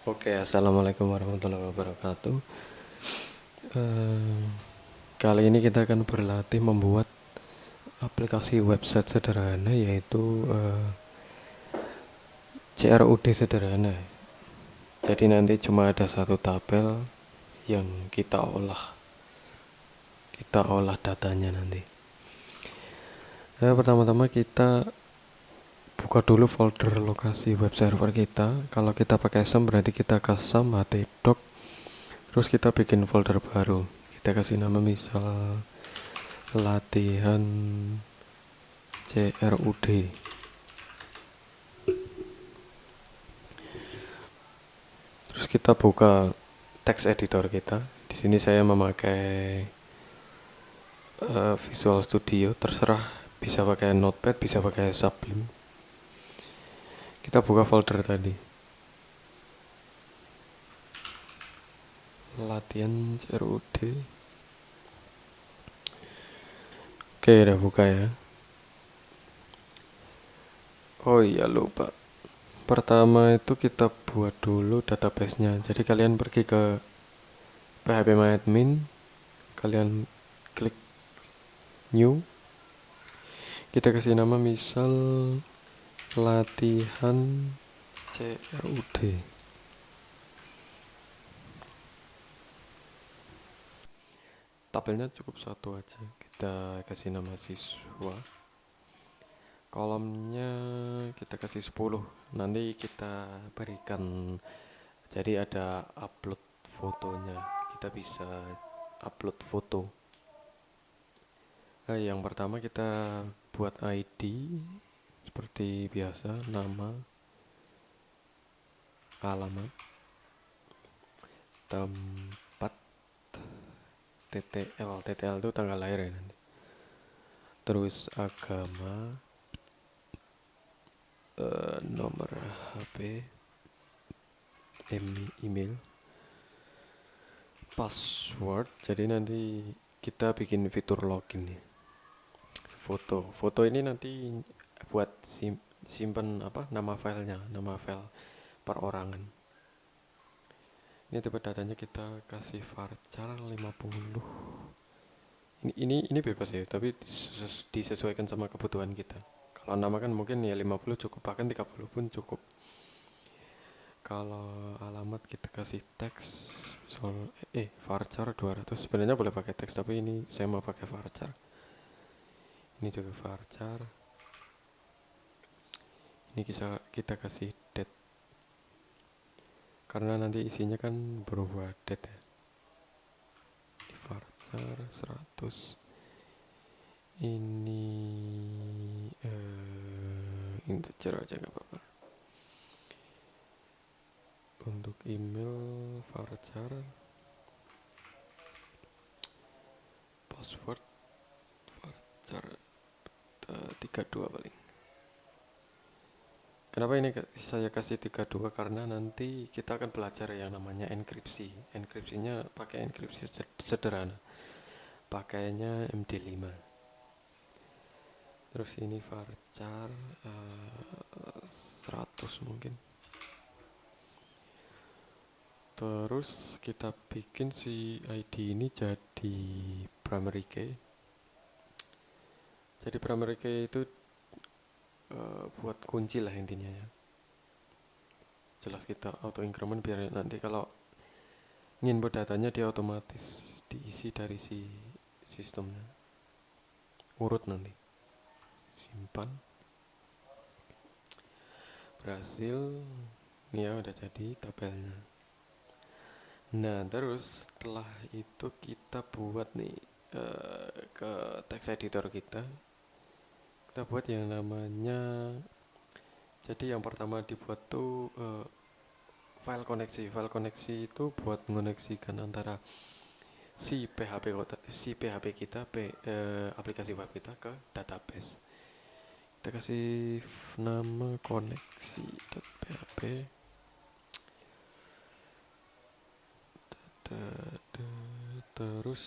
Oke, assalamualaikum warahmatullahi wabarakatuh. Eh, Kali ini kita akan berlatih membuat aplikasi website sederhana, yaitu CRUD sederhana. Jadi nanti cuma ada satu tabel yang kita olah datanya nanti. Pertama-tama kita buka dulu folder lokasi web server kita. Kalau kita pakai SAM berarti kita ke SAM htdoc. Terus kita bikin folder baru. Kita kasih nama misal latihan CRUD. Terus kita buka text editor kita. Di sini saya memakai Visual Studio, terserah, bisa pakai Notepad, bisa pakai Sublime. Kita buka folder tadi. Latihan CRUD. Oke, udah buka ya. Oh iya, lupa. Pertama itu kita buat dulu database-nya. Jadi kalian pergi ke phpMyAdmin, kalian klik new. Kita kasih nama misal latihan CRUD. Tabelnya cukup satu aja. Kita kasih nama siswa. Kolomnya kita kasih 10. Nanti kita berikan, jadi ada upload fotonya. Kita bisa upload foto. Yang pertama kita buat ID seperti biasa, nama, alamat, tempat, TTL itu tanggal lahir ya nanti. Terus agama, nomor HP, email, password. Jadi nanti kita bikin fitur login nih. Foto ini nanti buat simpen nama filenya, nama file perorangan. Ini tipe datanya kita kasih varchar 50. Ini bebas ya, tapi disesuaikan sama kebutuhan kita. Kalau nama kan mungkin ya 50 cukup, bahkan 30 pun cukup. Kalau alamat kita kasih teks, soal varchar 200. Sebenarnya boleh pakai teks, tapi ini saya mau pakai varchar. Ini juga varchar. Ini kita kasih date, karena nanti isinya kan berubah date ya. Di varchar 100. Ini integer aja nggak apa-apa. Untuk email varchar, password varchar 32 paling. Kenapa ini saya kasih 32? Karena nanti kita akan belajar yang namanya enkripsi. Enkripsinya pakai enkripsi sederhana, pakainya MD5. Terus ini varchar 100 mungkin. Terus kita bikin si ID ini jadi primary key. Jadi primary key itu buat kunci lah intinya ya. Jelas kita auto increment biar nanti kalau nginput datanya dia otomatis diisi dari si sistemnya. Urut nanti. Simpan. Berhasil. Ini ya udah jadi tabelnya. Nah, terus setelah itu kita buat nih ke text editor kita. Kita buat yang namanya, jadi yang pertama dibuat tuh file koneksi itu buat mengoneksikan antara si PHP kita, aplikasi web kita ke database. Kita kasih nama koneksi.php. Terus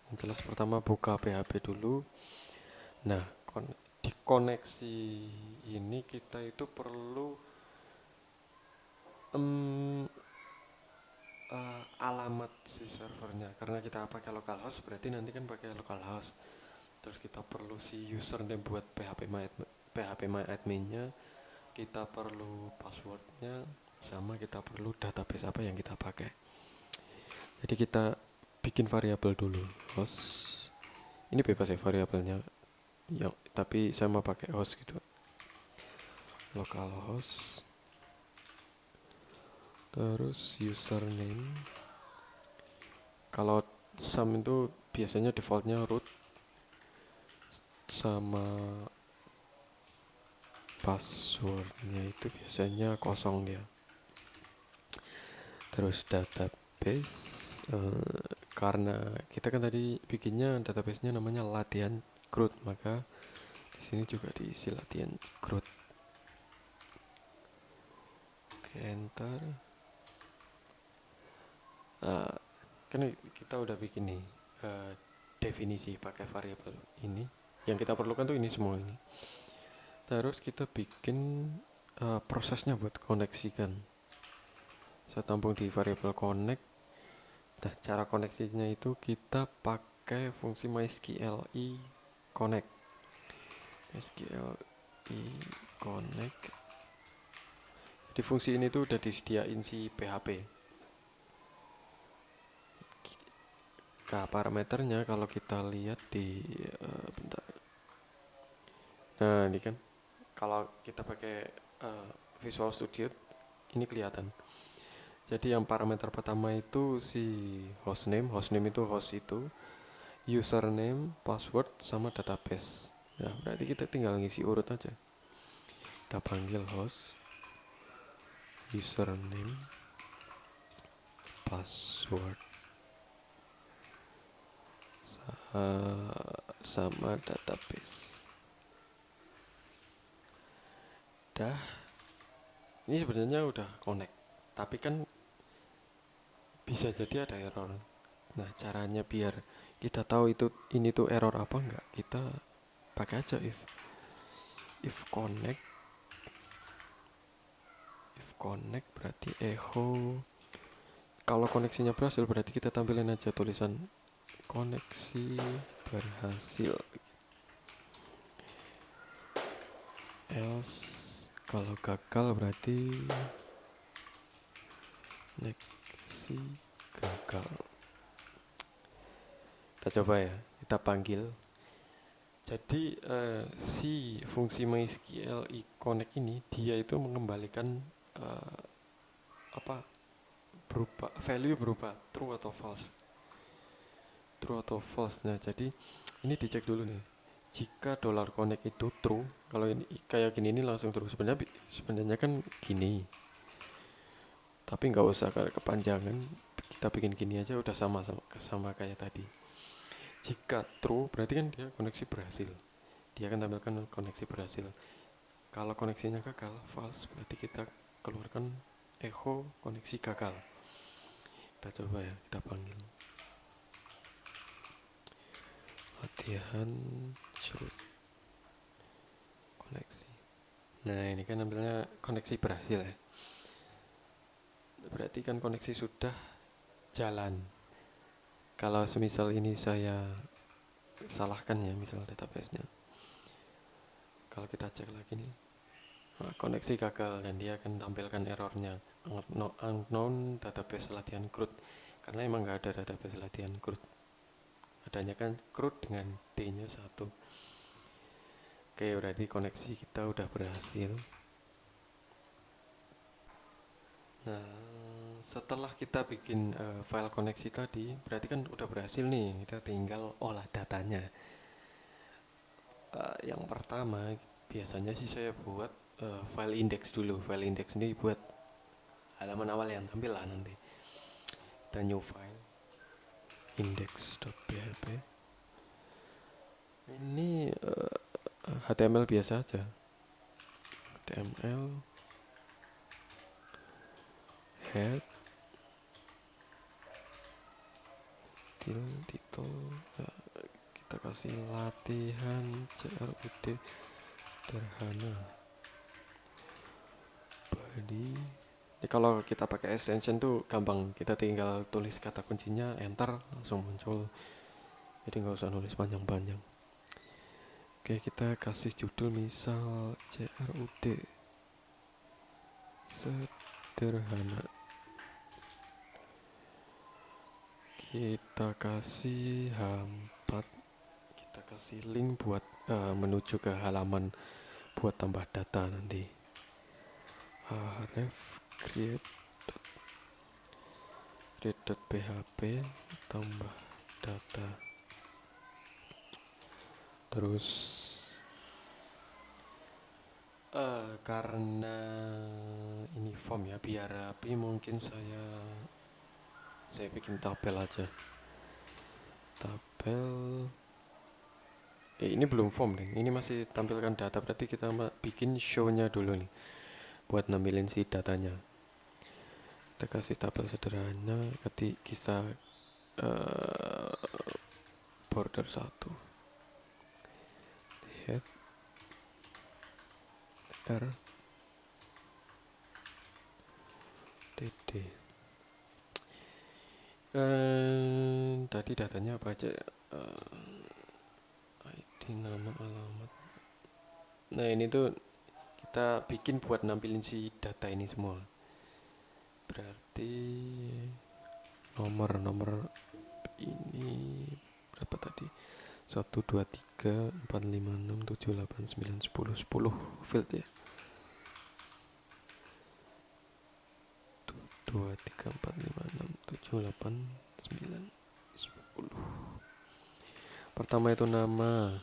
yang jelas pertama buka PHP dulu. Nah, di koneksi ini kita itu perlu Em, alamat si servernya, karena kita pakai localhost berarti nanti kan pakai localhost. Terus kita perlu si username buat PHP my adminnya, kita perlu passwordnya, sama kita perlu database apa yang kita pakai. Jadi kita bikin variabel dulu host. Ini bebas ya variabelnya ya, tapi saya mau pakai host gitu, localhost, terus username. Kalau sum itu biasanya defaultnya root, sama passwordnya itu biasanya kosong dia. Terus database, karena kita kan tadi bikinnya databasenya namanya latihan CRUD, maka di sini juga diisi latihan CRUD. Oke, enter. Kan kita udah bikin nih definisi pakai variabel ini. Yang kita perlukan tuh ini semua ini. Terus kita bikin prosesnya buat koneksikan. Saya tampung di variabel connect. Nah, cara koneksinya itu kita pakai fungsi mysqli connect. mysqli connect. Di fungsi ini tuh udah disediain si PHP. Parameternya kalau kita lihat di bentar. Nah, ini kan kalau kita pakai Visual Studio ini kelihatan. Jadi yang parameter pertama itu si hostname itu host itu, username, password, sama database. Nah, berarti kita tinggal ngisi urut aja. Kita panggil host, username, password, sama database. Dah. Ini sebenarnya udah connect, tapi kan bisa jadi ada error. Nah, caranya biar kita tahu ini tuh error apa enggak, kita pakai aja if connect berarti echo. Kalau koneksinya berhasil berarti kita tampilin aja tulisan koneksi berhasil. Else kalau gagal berarti koneksi gagal. Kita coba ya, kita panggil. Jadi si fungsi mysqli connect ini dia itu mengembalikan berupa value berupa true atau false. Nah, jadi ini dicek dulu nih. Jika $connect itu true, kalau ini kayak gini ini langsung true. Sebenarnya kan gini, tapi nggak usah kepanjangan, kita bikin gini aja udah sama kayak tadi. Jika true berarti kan dia koneksi berhasil, dia akan tampilkan koneksi berhasil. Kalau koneksinya gagal, false, berarti kita keluarkan echo koneksi gagal. Kita coba ya, kita panggil latihan shoot koneksi. Nah, ini kan ambilnya koneksi berhasil ya, berarti kan koneksi sudah jalan. Kalau semisal ini saya salahkan ya, misal database-nya, kalau kita cek lagi nih, koneksi gagal, dan dia akan tampilkan errornya unknown database latihan CRUD, karena emang nggak ada database latihan CRUD, adanya kan CRUD dengan D-nya 1. Oke, berarti koneksi kita udah berhasil. Nah, setelah kita bikin file koneksi tadi, berarti kan udah berhasil nih, kita tinggal olah datanya. Yang pertama biasanya sih saya buat file index dulu. File index ini buat halaman awal yang tampil lah nanti. Kita new file index.php. Ini HTML biasa aja. HTML head title, kita kasih latihan CRUD sederhana, body Jadi kalau kita pakai extension tuh gampang, kita tinggal tulis kata kuncinya, enter, langsung muncul. Jadi nggak usah nulis panjang-panjang. Oke, kita kasih judul misal CRUD sederhana. Kita kasih H4, kita kasih link buat menuju ke halaman buat tambah data nanti. Ref create.php tambah data. Terus karena ini form ya, biar rapi mungkin saya bikin tabel aja. Tabel ini belum form deh, ini masih tampilkan data, berarti kita bikin show-nya dulu nih buat nampilin si datanya. Kita kasih tabel sederhana, kita border 1 head r dd. Tadi datanya apa aja? ID, nama, alamat. Nah ini tuh kita bikin buat nampilin si data ini semua. Berarti nomor ini berapa tadi? 1, 2, 3, 4, 5, 6, 7, 8, 9, 10 field ya. 2, 3, 4, 5, 6, 7, 8, 9, 10. Pertama itu nama,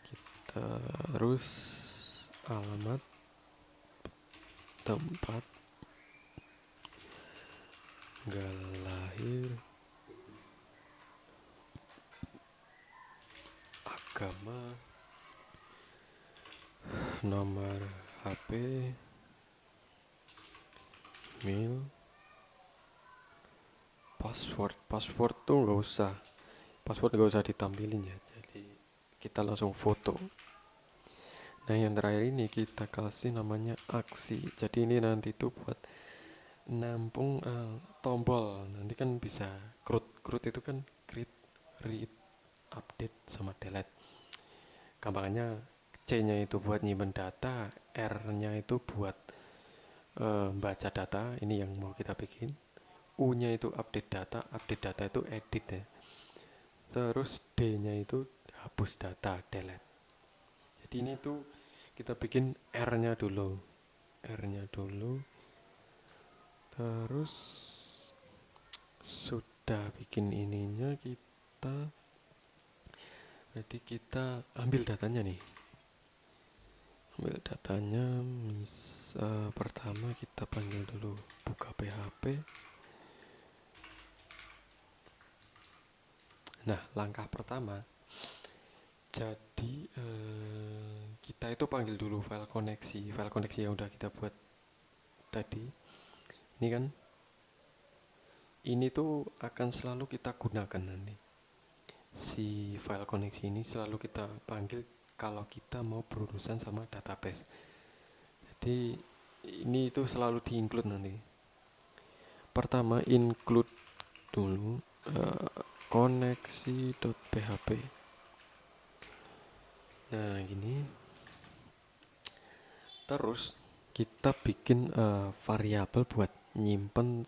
kita terus alamat, tempat, tanggal lahir, agama, nomor HP, email, password tuh nggak usah ditampilin ya, jadi kita langsung foto. Nah yang terakhir ini kita kasih namanya aksi, jadi ini nanti tuh buat nampung tombol, nanti kan bisa CRUD itu kan create, read, update, sama delete. Gampangannya C-nya itu buat nyimpen data, R-nya itu buat baca data, ini yang mau kita bikin. U-nya itu update data itu edit ya. Terus D-nya itu hapus data, delete. Jadi ini tuh kita bikin R-nya dulu. Terus sudah bikin ininya, berarti kita ambil datanya nih. Pertama kita panggil dulu buka PHP. Nah langkah pertama, jadi kita itu panggil dulu file koneksi yang udah kita buat tadi. Ini kan, ini tuh akan selalu kita gunakan nanti. Si file koneksi ini selalu kita panggil kalau kita mau berurusan sama database. Jadi ini itu selalu di-include nanti. Pertama include dulu koneksi.php. Nah gini. Terus kita bikin variabel buat nyimpen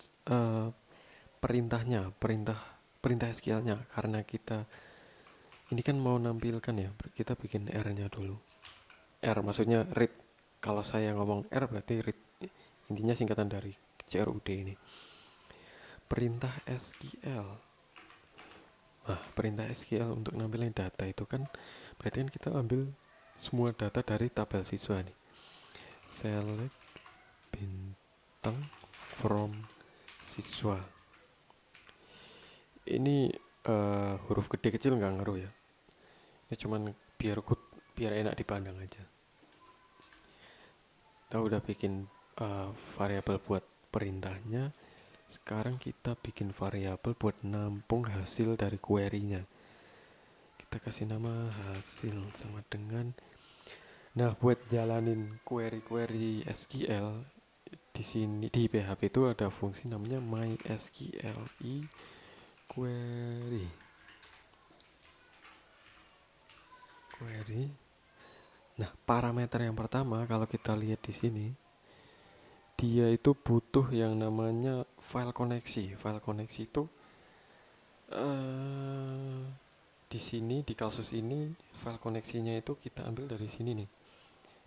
perintah SQL-nya, karena kita ini kan mau nampilkan ya, kita bikin R-nya dulu. R maksudnya read. Kalau saya ngomong R berarti read, intinya singkatan dari CRUD ini. Perintah SQL. Nah, perintah SQL untuk nampilin data itu kan berarti kan kita ambil semua data dari tabel siswa nih. Select bintang from siswa. Ini huruf gede kecil nggak ngaruh ya. Ini cuman biar enak dipandang aja. Kita udah bikin variabel buat perintahnya. Sekarang kita bikin variabel buat nampung hasil dari query-nya. Kita kasih nama hasil sama dengan. Nah buat jalanin query SQL di sini di PHP itu ada fungsi namanya MySQLi query. Nah, parameter yang pertama kalau kita lihat di sini, dia itu butuh yang namanya file koneksi. File koneksi itu di sini di kasus ini file koneksinya itu kita ambil dari sini nih.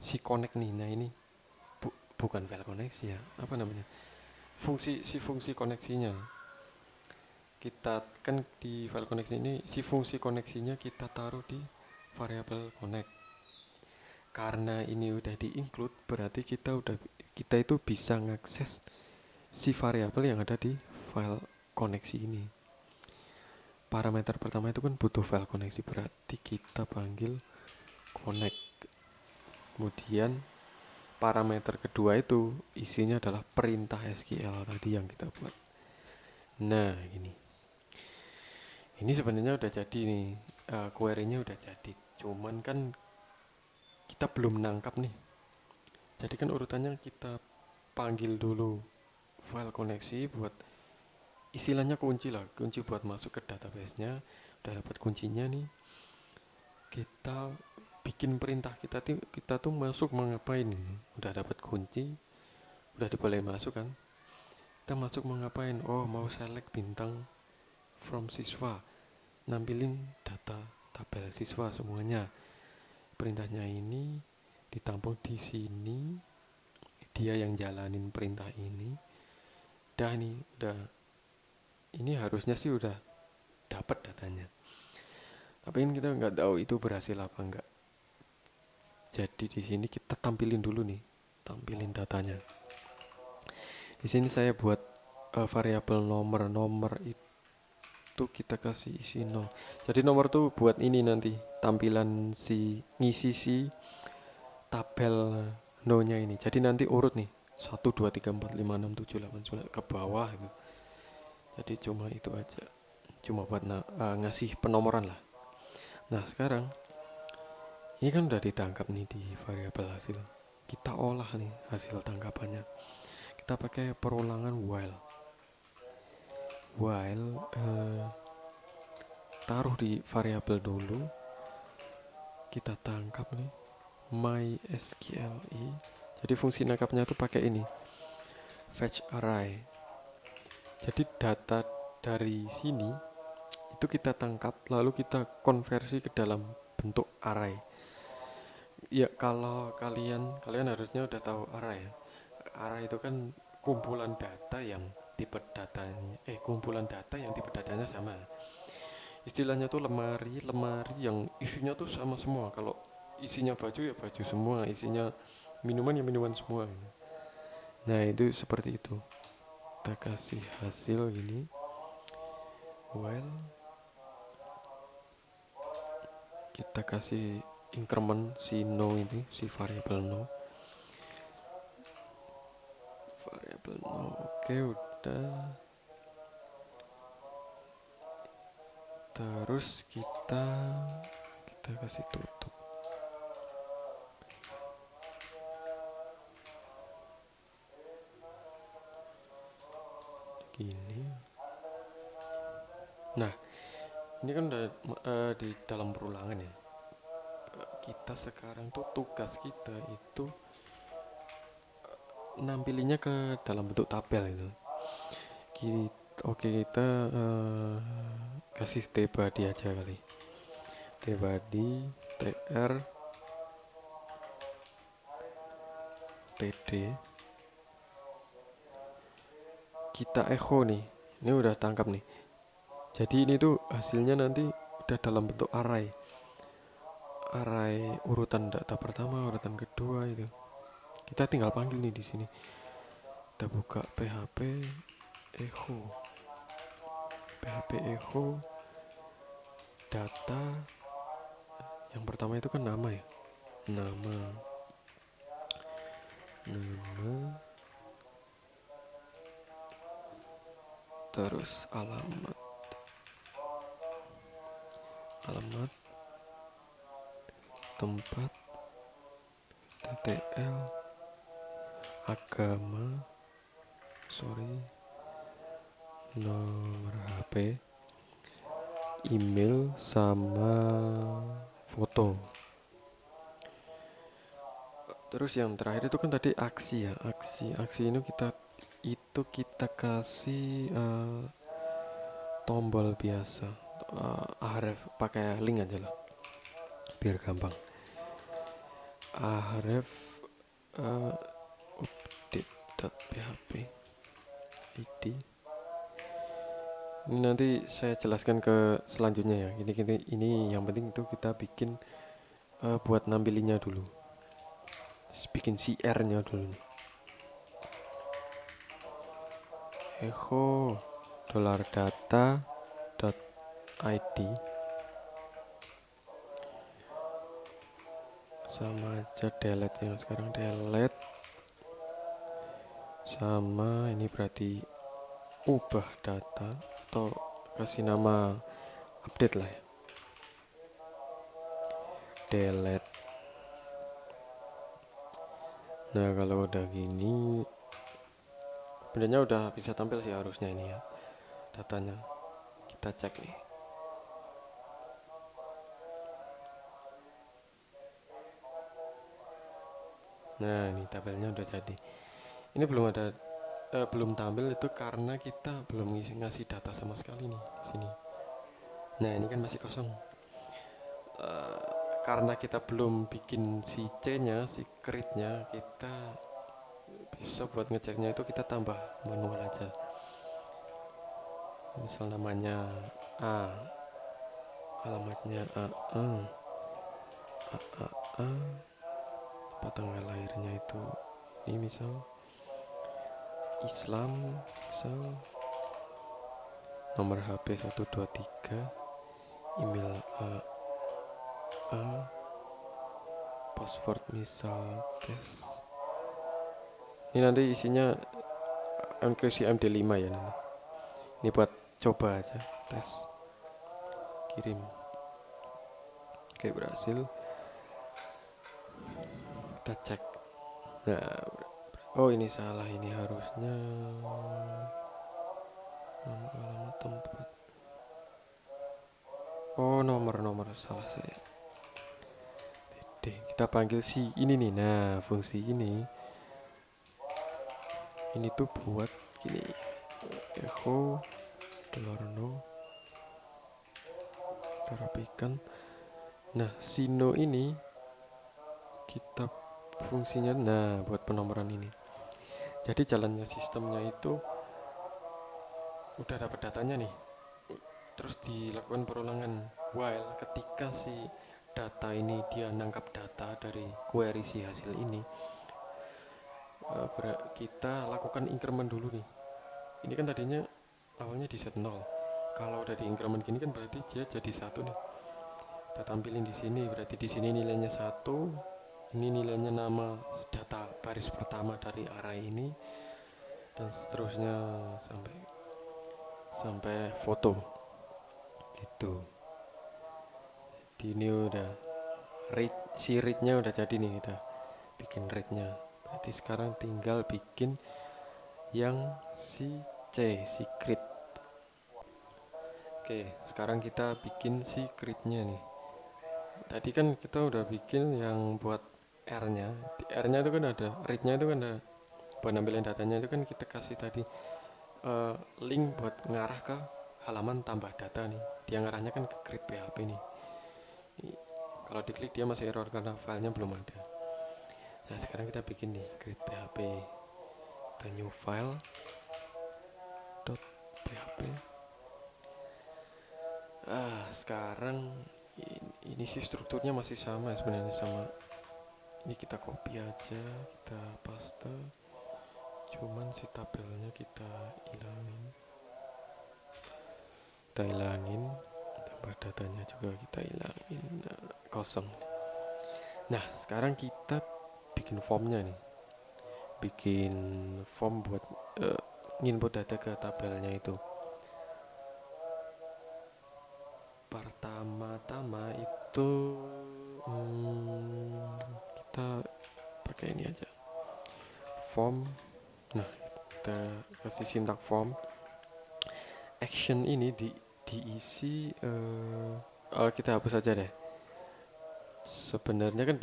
Si connect nih. Nah, ini bukan file koneksi ya. Apa namanya? Fungsi koneksinya. Kita kan di file koneksi ini si fungsi koneksinya kita taruh di variabel connect. Karena ini udah di-include, berarti kita itu bisa ngakses si variabel yang ada di file koneksi ini. Parameter pertama itu kan butuh file koneksi, berarti kita panggil connect. Kemudian parameter kedua itu isinya adalah perintah SQL tadi yang kita buat. Nah, ini sebenarnya udah jadi nih, query-nya udah jadi. Cuman kan kita belum nangkap nih. Jadi kan urutannya kita panggil dulu file koneksi buat istilahnya kunci buat masuk ke database-nya. Udah dapat kuncinya nih, kita bikin perintah kita tuh masuk mau ngapain nih. Udah dapat kunci, udah diboleh masuk kan. Kita masuk mau ngapain? Oh, mau select bintang from siswa, nampilin data tabel siswa semuanya. Perintahnya ini ditampung di sini, dia yang jalanin perintah ini. Ini harusnya sih udah dapat datanya, tapi kan kita nggak tahu itu berhasil apa enggak. Jadi di sini kita tampilin dulu nih, tampilin datanya. Di sini saya buat variabel nomor itu kita kasih isi 0. Jadi nomor tuh buat ini nanti tampilan ngisi si tabel no-nya ini. Jadi nanti urut nih 1 2 3 4 5 6 7 8 9 ke bawah gitu. Jadi cuma itu aja. Cuma buat ngasih penomoran lah. Nah, sekarang ini kan udah ditangkap nih di variabel hasil. Kita olah nih hasil tangkapannya. Kita pakai perulangan while. Taruh di variabel dulu. Kita tangkap nih MySQLi. Jadi fungsi nangkapnya tuh pakai ini, fetch array. Jadi data dari sini itu kita tangkap, lalu kita konversi ke dalam bentuk array. Ya, kalau kalian harusnya udah tahu array ya. Array itu kan kumpulan data yang tipe datanya sama. Istilahnya tuh lemari yang isinya tuh sama semua. Kalau isinya baju ya baju semua, isinya minuman ya minuman semua. Nah, itu seperti itu. Kita kasih hasil gini, while kita kasih increment si no ini, si variabel no. Oke, udah. Terus kita kasih tutup. Gini. Nah, ini kan udah di dalam perulangan ya. Kita sekarang tuh tugas kita itu nampilinnya ke dalam bentuk tabel itu. Kita kasih tbody aja kali. Tbody tr td. Kita echo nih. Ini udah tangkap nih. Jadi ini tuh hasilnya nanti udah dalam bentuk array urutan data pertama, urutan kedua itu. Kita tinggal panggil nih di sini. Kita buka php echo data. Yang pertama itu kan nama ya. Nama terus alamat tempat ttl agama nomor HP, email, sama foto. Terus yang terakhir itu kan tadi aksi ya, aksi ini kita kasih tombol biasa, ahref, pakai link aja lah biar gampang. Ahref update.php id. Ini nanti saya jelaskan ke selanjutnya ya. Ini yang penting itu kita bikin buat nampilinnya dulu. Bikin CR-nya dulu nih. Echo $data.id sama aja delete, yang sekarang delete, sama ini berarti ubah data atau kasih nama update lah ya, delete. Nah kalau udah gini sebenarnya udah bisa tampil sih harusnya ini ya datanya. Kita cek nih. Nah ini tabelnya udah jadi. Ini belum tampil itu karena kita belum ngasih data sama sekali nih di sini. Nah ini kan masih kosong. Karena kita belum bikin si C-nya, si create-nya, kita bisa buat ngeceknya itu kita tambah manual aja. Misal namanya A, alamatnya A, tempat tanggal lahirnya itu ini misal Islam, misal nomor HP 123, email A, password misal tes. Ini nanti isinya enkripsi MD5 ya nanti. Ini buat coba aja, tes, kirim. Oke berhasil. Kita cek. Nah, oh ini salah, ini harusnya alamat tempat. Oh nomor salah saya. Kita panggil si ini nih. Nah fungsi ini tuh buat gini, echo $no, kita rapikan. Nah si no ini kita fungsinya buat penomoran ini. Jadi jalannya sistemnya itu udah dapat datanya nih, terus dilakukan perulangan while ketika si data ini dia nangkap data dari query si hasil ini. Kita lakukan increment dulu nih. Ini kan tadinya awalnya di set 0. Kalau udah di increment gini kan berarti dia jadi 1 nih. Kita tampilin di sini, berarti di sini nilainya 1. Ini nilainya nama data baris pertama dari array ini dan seterusnya sampai foto gitu. Jadi ini udah si read-nya udah jadi nih, kita bikin read-nya. Berarti sekarang tinggal bikin yang si C, si create. Oke, sekarang kita bikin si create-nya nih. Tadi kan kita udah bikin yang buat R-nya. Di R-nya itu kan ada, read-nya itu kan ada buat nampilin datanya itu kan kita kasih tadi link buat ngarah ke halaman tambah data nih. Dia ngarahnya kan ke create PHP nih. Kalau diklik dia masih error karena filenya belum ada. Nah sekarang kita bikin nih create PHP, kita new file .php. Sekarang ini sih strukturnya masih sama sebenarnya, sama ini kita copy aja, kita paste, cuman si tabelnya kita hilangin, tambah datanya juga kita hilangin, kosong. Nah sekarang kita bikin formnya nih, bikin form buat input data ke tabelnya itu. Pertama-tama itu kita pakai ini aja, form. Nah kita kasih kasih syntax form. Action ini diisi kita hapus aja deh. Sebenarnya kan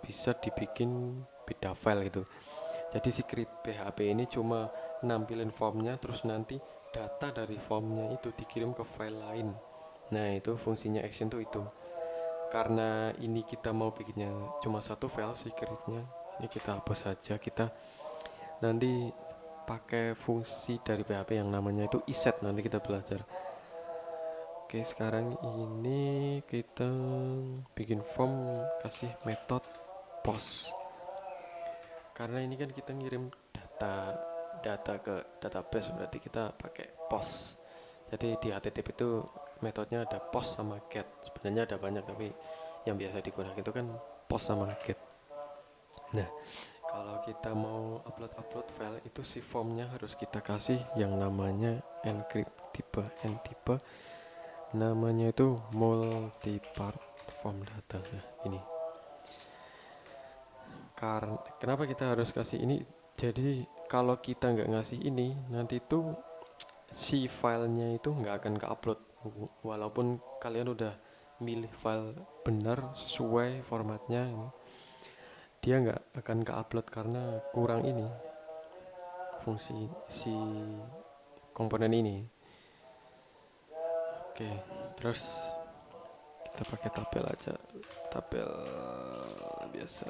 bisa dibikin beda file gitu. Jadi script PHP ini cuma nampilin formnya, terus nanti data dari formnya itu dikirim ke file lain. Nah itu fungsinya action tuh itu. Karena ini kita mau bikinnya cuma satu file scriptnya, ini kita hapus saja. Kita nanti pakai fungsi dari PHP yang namanya itu iset, nanti kita belajar. Oke, sekarang ini kita bikin form, kasih metode post. Karena ini kan kita ngirim data ke database, berarti kita pakai post. Jadi di HTTP itu metodenya ada post sama get. Sebenarnya ada banyak, tapi yang biasa digunakan itu kan post sama get. Nah, kalau kita mau upload file itu si formnya harus kita kasih yang namanya encrypt tipe namanya itu multipart form data. Nah, ini karena kenapa kita harus kasih ini, jadi kalau kita nggak ngasih ini nanti tuh si filenya itu nggak akan ke-upload walaupun kalian udah milih file benar sesuai formatnya, dia nggak akan ke-upload karena kurang ini fungsi si komponen ini. Oke, terus kita pakai tabel aja, tabel biasa,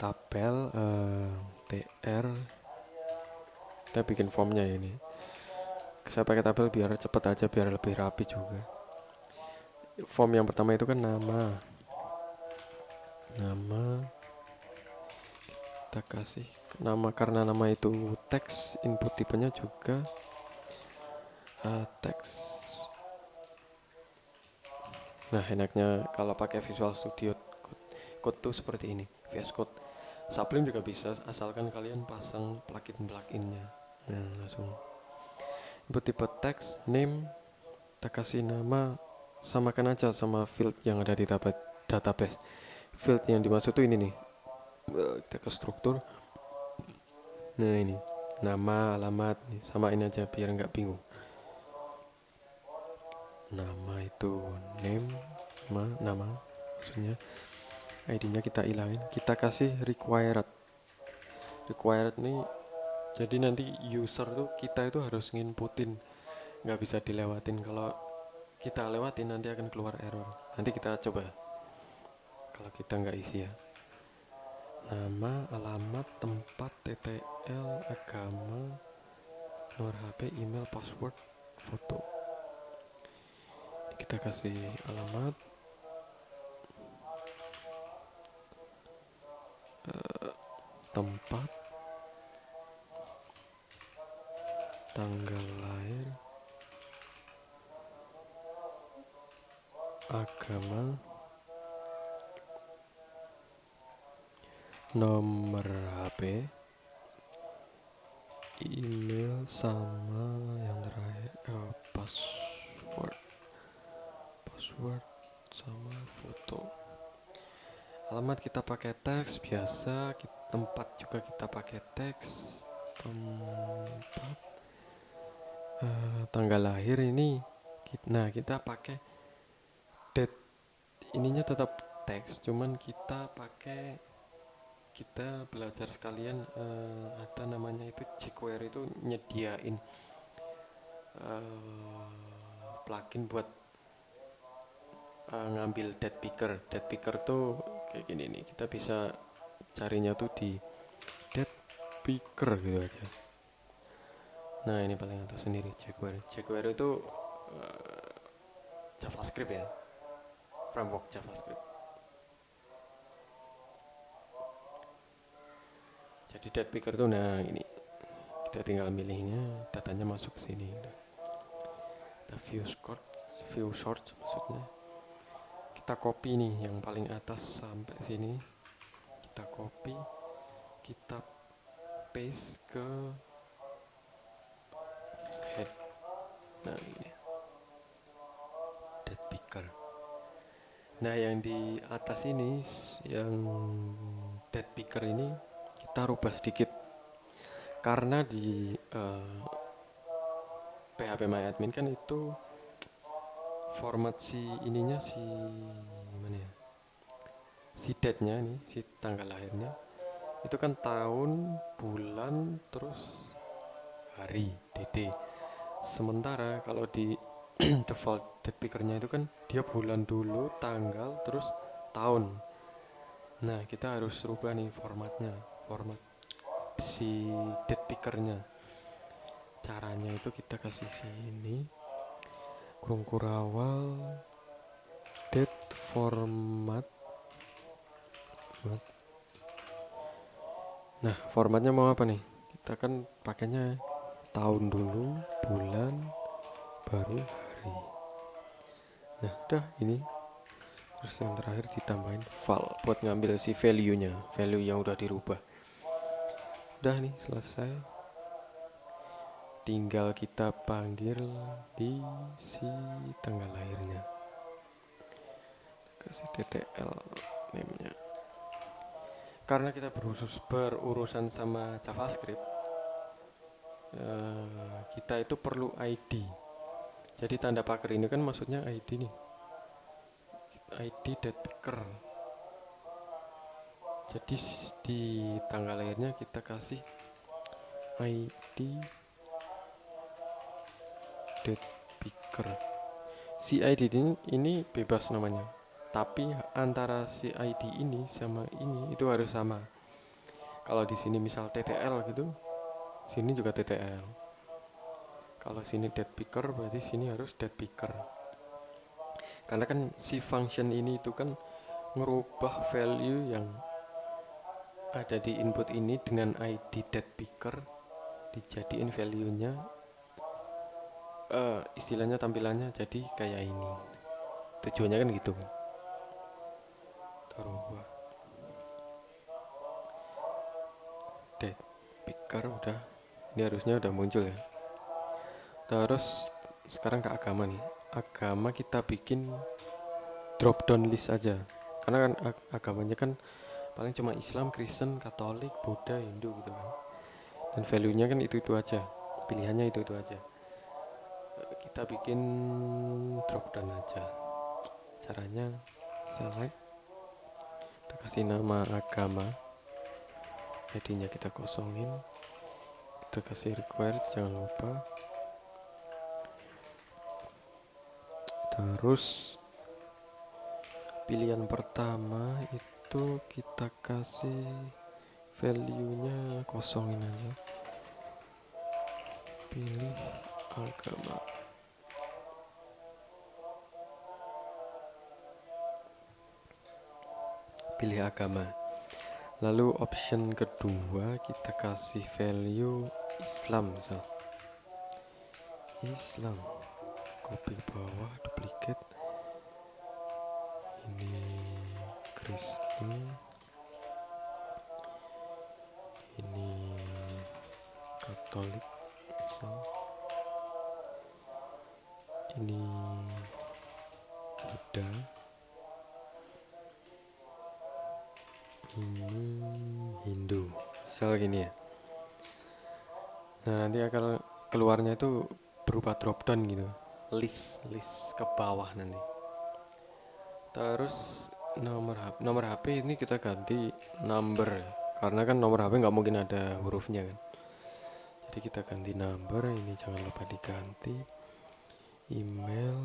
tabel tr. Kita bikin formnya ini. Saya pakai tabel biar cepet aja, biar lebih rapi juga. Form yang pertama itu kan nama kita kasih nama, karena nama itu teks, input tipenya juga teks. Nah enaknya kalau pakai Visual Studio Code tuh seperti ini, VS Code. Sublime juga bisa, asalkan kalian pasang plugin-pluginnya. Nah langsung input tipe teks, name, kita kasih nama, samakan aja sama field yang ada di database. Field yang dimaksud tuh ini nih, kita ke struktur. Nah ini nama, alamat nih, samain aja biar nggak bingung. Nama itu name, nama maksudnya. ID-nya kita hilangin, kita kasih required nih, jadi nanti user tuh kita itu harus nginputin, nggak bisa dilewatin. Kalau kita lewatin nanti akan keluar error. Nanti kita coba kalau kita nggak isi ya. Nama, alamat, tempat, TTL, agama, nomor HP, email, password, foto. Kita kasih alamat, tempat, tanggal lahir, agama, nomor HP, email, sama yang terakhir password sama foto. Alamat kita pakai teks biasa, tempat juga kita pakai teks, tempat, tanggal lahir ini nah kita pakai date, ininya tetap teks, cuman kita belajar sekalian ada namanya itu jQuery, itu nyediain plugin buat ngambil date picker tuh kayak gini nih. Kita bisa carinya tuh di date picker gitu aja. Nah ini paling atas sendiri jQuery itu JavaScript ya, framework JavaScript. Jadi date picker tuh, nah ini kita tinggal milihnya, datanya masuk ke sini. Kita view source maksudnya. Kita copy nih yang paling atas sampai sini, kita copy, kita paste ke head. Nah ini date picker. Nah yang di atas ini, yang date picker ini kita rubah sedikit. Karena di PHP MyAdmin kan itu format si ininya, si gimana ya, si date-nya nih, si tanggal lahirnya itu kan tahun, bulan, terus hari, DD. Sementara kalau di default date pickernya itu kan dia bulan dulu, tanggal, terus tahun. Nah, kita harus rubah nih formatnya, format si date pickernya. Caranya itu kita kasih sini kurung kurawal date format. Nah, formatnya mau apa nih? Kita kan pakainya tahun dulu, bulan, baru hari. Nah, udah ini. Terus yang terakhir ditambahin val buat ngambil si value-nya, value yang udah dirubah. Udah nih, selesai. Tinggal kita panggil di si tanggal lahirnya. Kasih TTL name-nya. Karena kita berurusan sama JavaScript, kita itu perlu ID. Jadi tanda pagar ini kan maksudnya ID nih, ID date picker. Jadi di tanggal lahirnya kita kasih ID date picker. Si ID ini bebas namanya, tapi antara si ID ini sama ini itu harus sama. Kalau di sini misal TTL gitu, sini juga TTL. Kalau sini date picker berarti sini harus date picker. Karena kan si function ini itu kan ngerubah value yang ada di input ini dengan ID date picker dijadiin value-nya, istilahnya tampilannya jadi kayak ini. Tujuannya kan gitu kan. Terubah date picker udah. Ini harusnya udah muncul ya. Terus sekarang ke agama nih. Agama kita bikin drop down list aja. Karena kan agamanya kan paling cuma Islam, Kristen, Katolik, Buddha, Hindu gitu kan. Dan value-nya kan itu aja. Pilihannya itu aja. Kita bikin drop down aja. Caranya select, kita kasih nama agama, jadinya kita kosongin, kita kasih required, jangan lupa. Terus pilihan pertama itu kita kasih value-nya kosongin aja, pilih agama. Pilih agama. Lalu option kedua kita kasih value Islam misal. Islam. Copy ke bawah, duplicate. Ini Kristen. Ini Katolik misal. Ini Buddha. Ini Hindu. Misal gini ya. Nah, nanti akan keluarnya itu berupa drop down gitu. List ke bawah nanti. Terus nomor HP ini kita ganti number, karena kan nomor HP nggak mungkin ada hurufnya kan. Jadi kita ganti number, ini jangan lupa diganti. Email,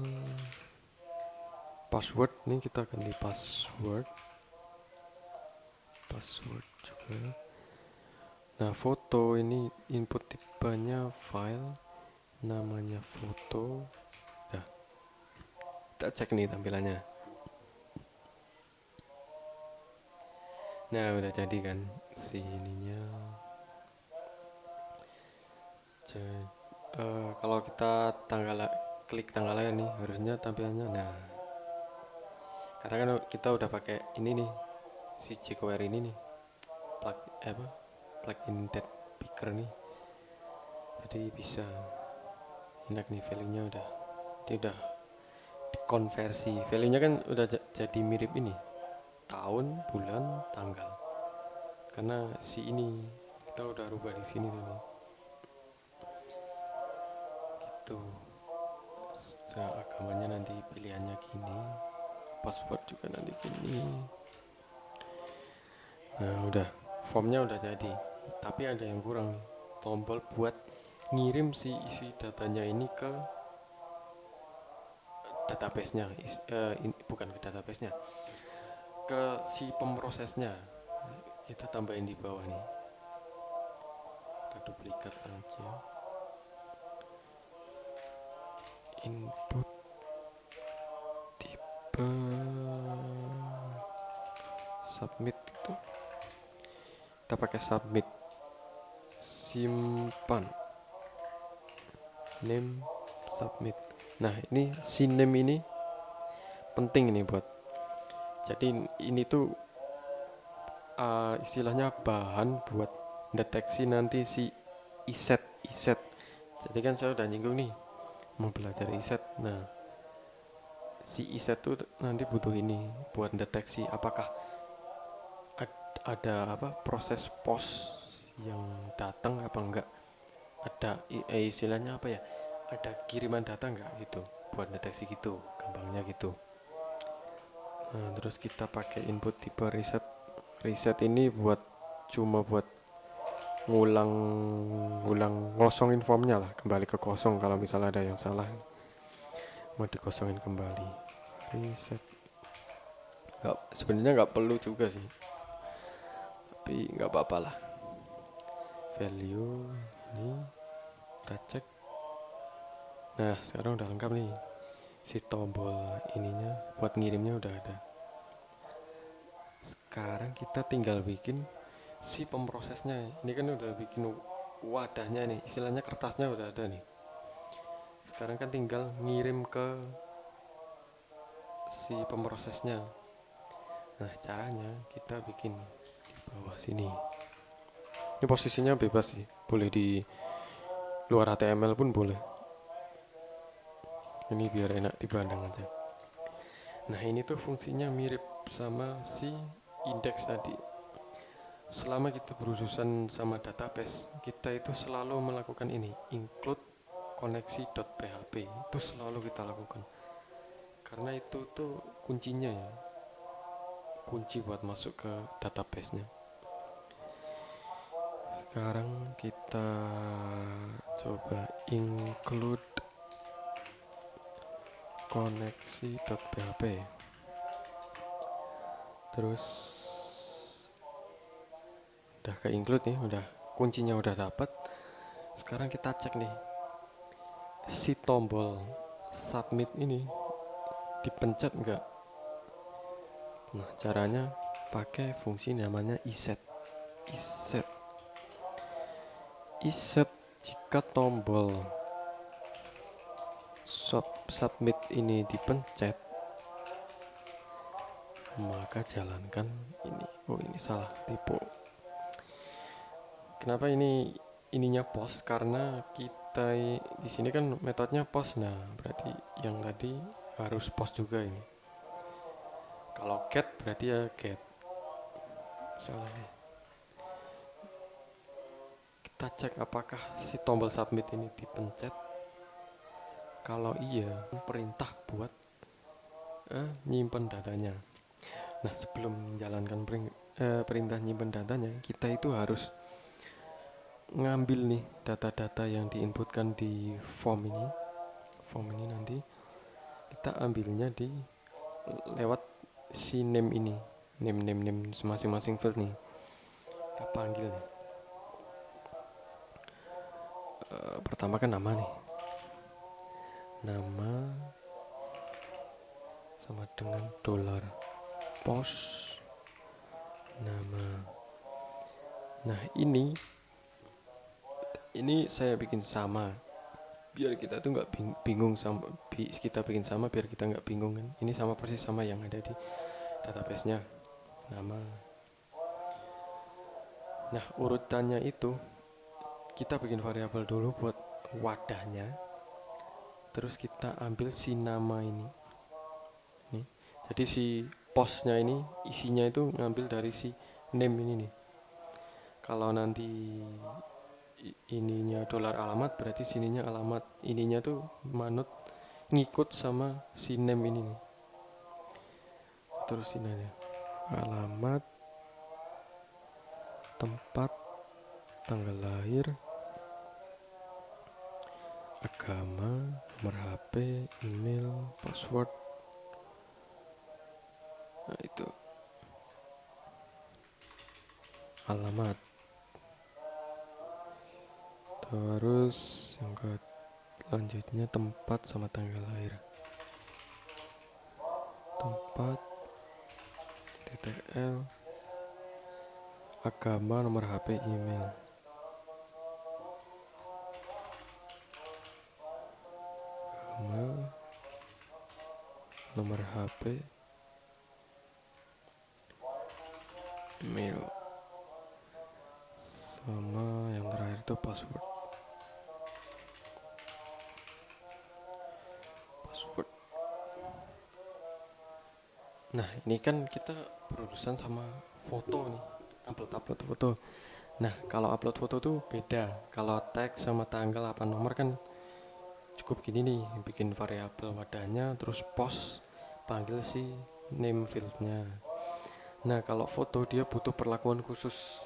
password ini kita ganti password juga. Nah, foto ini input tipenya file, namanya foto. Nah, kita cek nih tampilannya. Nah, udah jadi kan si ininya. Kalau kita klik tanggal lahir nih, harusnya tampilannya. Nah, karena kan kita udah pakai ini nih, si jQuery ini nih, plugin date picker nih, jadi bisa enak nih, value-nya dia udah dikonversi, value-nya kan udah jadi mirip ini, tahun, bulan, tanggal, karena si ini kita udah rubah di sini tadi. itu agamanya nanti pilihannya gini, password juga nanti gini. Nah udah, formnya udah jadi, tapi ada yang kurang nih, tombol buat ngirim si isi datanya ini ke database-nya, bukan ke database-nya, ke si pemrosesnya. Kita tambahin di bawah nih, kita duplikat aja, input tipe submit itu, kita pakai submit, simpan name, submit. Nah ini si name ini penting ini buat, jadi ini tuh istilahnya bahan buat deteksi nanti si iset. Jadi kan saya udah nyinggung nih mau belajar iset. Nah si iset tuh nanti butuh ini buat deteksi apakah ada apa proses pos yang datang apa enggak, ada istilahnya apa ya, ada kiriman data enggak gitu, buat deteksi gitu gampangnya gitu. Nah terus kita pakai input tipe reset. Reset ini cuma buat ngulang ngosongin formnya lah, kembali ke kosong kalau misalnya ada yang salah mau dikosongin kembali. Reset sebenarnya nggak perlu juga sih, tapi nggak apa-apa lah. Value ini kita cek. Nah sekarang udah lengkap nih, si tombol ininya buat ngirimnya udah ada. Sekarang kita tinggal bikin si pemrosesnya. Ini kan udah bikin wadahnya nih, istilahnya kertasnya udah ada nih. Sekarang kan tinggal ngirim ke si pemrosesnya. Nah caranya kita bikin di bawah sini. Ini posisinya bebas sih, boleh di luar HTML pun boleh. Ini biar enak dipandang aja. Nah ini tuh fungsinya mirip sama si index tadi. Selama kita berurusan sama database, kita itu selalu melakukan ini, include koneksi.php. Itu selalu kita lakukan, karena itu tuh kuncinya ya, kunci buat masuk ke database-nya. Sekarang kita coba include koneksi.php. Terus udah ke include nih, udah kuncinya udah dapat. Sekarang kita cek nih, si tombol submit ini dipencet enggak. Nah caranya pakai fungsi namanya iset. Iset jika tombol submit ini dipencet, maka jalankan ini. Oh ini salah, tipe. Kenapa ininya post? Karena kita di sini kan metodenya post. Nah berarti yang tadi harus post juga ini. Kalau get berarti ya get. Salah nih. Kita cek apakah si tombol submit ini dipencet. Kalau iya, perintah buat nyimpen datanya. Nah sebelum menjalankan perintah nyimpen datanya, kita itu harus ngambil nih data-data yang diinputkan di form ini nanti kita ambilnya di lewat si name ini, name masing-masing field nih kita panggil nih. Pertama kan nama nih, nama sama dengan $post nama. Nah ini saya bikin sama biar kita tuh nggak bingung, sama kita bikin sama biar kita nggak bingung kan. Ini sama persis sama yang ada di database-nya, nama. Nah urutannya itu kita bikin variabel dulu buat wadahnya, terus kita ambil si nama ini nih. Jadi si postnya ini isinya itu ngambil dari si name ini nih. Kalau nanti ininya dolar alamat, berarti sininya alamat. Ininya tuh manut ngikut sama si name ini nih. Terusin aja. Alamat, tempat, tanggal lahir, agama, nomor HP, email, password. Nah, itu alamat. Terus yang selanjutnya tempat sama tanggal lahir. Tempat, TTL, agama, nomor HP, email. Agama, nomor HP, email, sama yang terakhir itu password. Nah, ini kan kita berurusan sama foto nih, upload foto. Nah, kalau upload foto tuh beda. Kalau teks sama tanggal apa nomor kan cukup gini nih, bikin variabel wadahnya, terus post, panggil si name fieldnya. Nah, kalau foto dia butuh perlakuan khusus.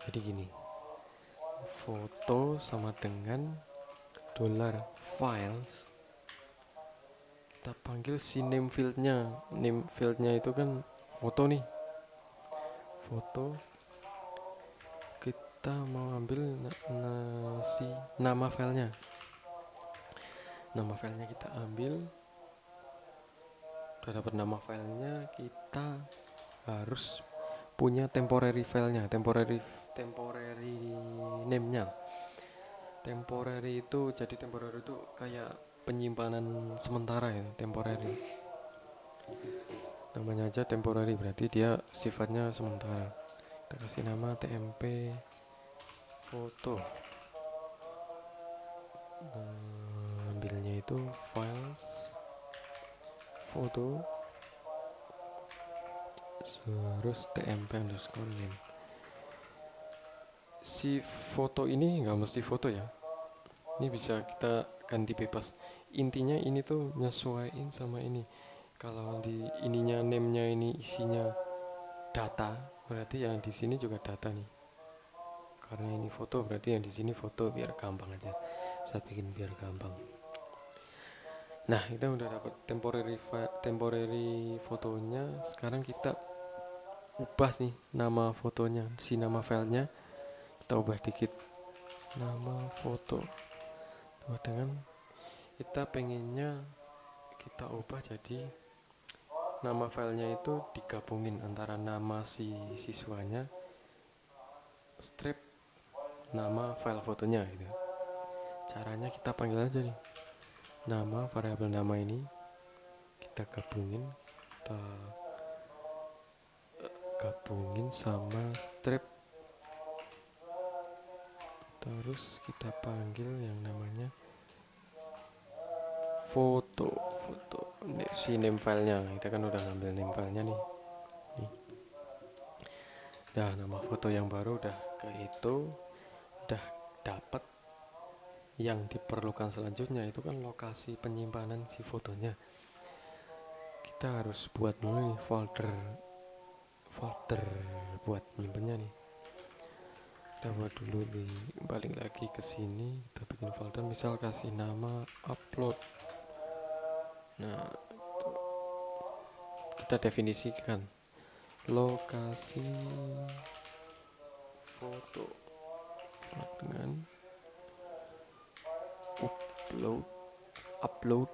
Jadi gini, foto sama dengan dollar files, kita panggil si name fieldnya. Name fieldnya itu kan foto nih, foto. Kita mau ambil si nama filenya. Nama filenya kita ambil. Udah dapat nama filenya, kita harus punya temporary filenya, temporary name-nya. Temporary itu kayak penyimpanan sementara ya, temporary. Namanya aja temporary, berarti dia sifatnya sementara. Kita kasih nama tmp foto. Ambilnya itu files foto, terus tmp underscore name. Si foto ini nggak mesti foto ya, ini bisa kita ganti bebas. Intinya ini tuh nyesuaiin sama ini. Kalau di ininya name-nya ini isinya data, berarti yang di sini juga data nih. Karena ini foto, berarti yang di sini foto, biar gampang aja. Saya bikin biar gampang. Nah, kita udah dapat temporary fotonya. Sekarang kita ubah nih nama fotonya, si nama filenya kita ubah dikit. Nama foto. Dengan kita pengennya kita ubah jadi nama filenya itu digabungin antara nama si siswanya strip nama file fotonya gitu. Caranya kita panggil aja nih nama variabel nama ini, kita gabungin sama strip, terus kita panggil yang namanya foto. Si name filenya kita kan udah ngambil name filenya nih. Nah, nama foto yang baru udah kehitung, udah dapat. Yang diperlukan selanjutnya itu kan lokasi penyimpanan si fotonya. Kita harus buat dulu nih folder buat nyimpennya nih. Kita buat dulu balik lagi ke sini, kita bikin folder, misal kasih nama upload. Nah, kita definisikan lokasi foto dengan upload.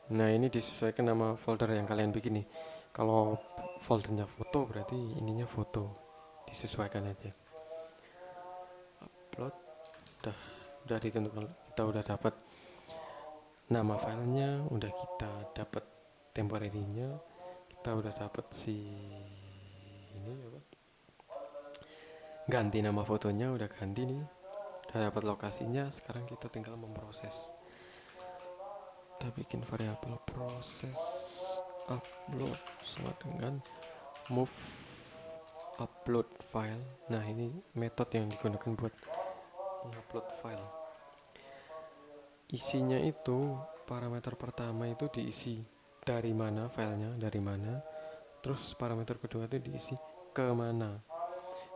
Nah, ini disesuaikan nama folder yang kalian bikin nih. Kalau foldernya foto berarti ininya foto, disesuaikan aja. Upload udah ditentukan, kita udah dapat nama filenya, udah kita dapat temporary-nya, kita udah dapat si ini apa, ganti nama fotonya udah ganti nih, udah dapat lokasinya. Sekarang kita tinggal memproses. Kita bikin variabel proses upload sama dengan move upload file. Nah, ini metode yang digunakan buat mengupload file. Isinya itu, parameter pertama itu diisi dari mana filenya, dari mana. Terus parameter kedua itu diisi kemana.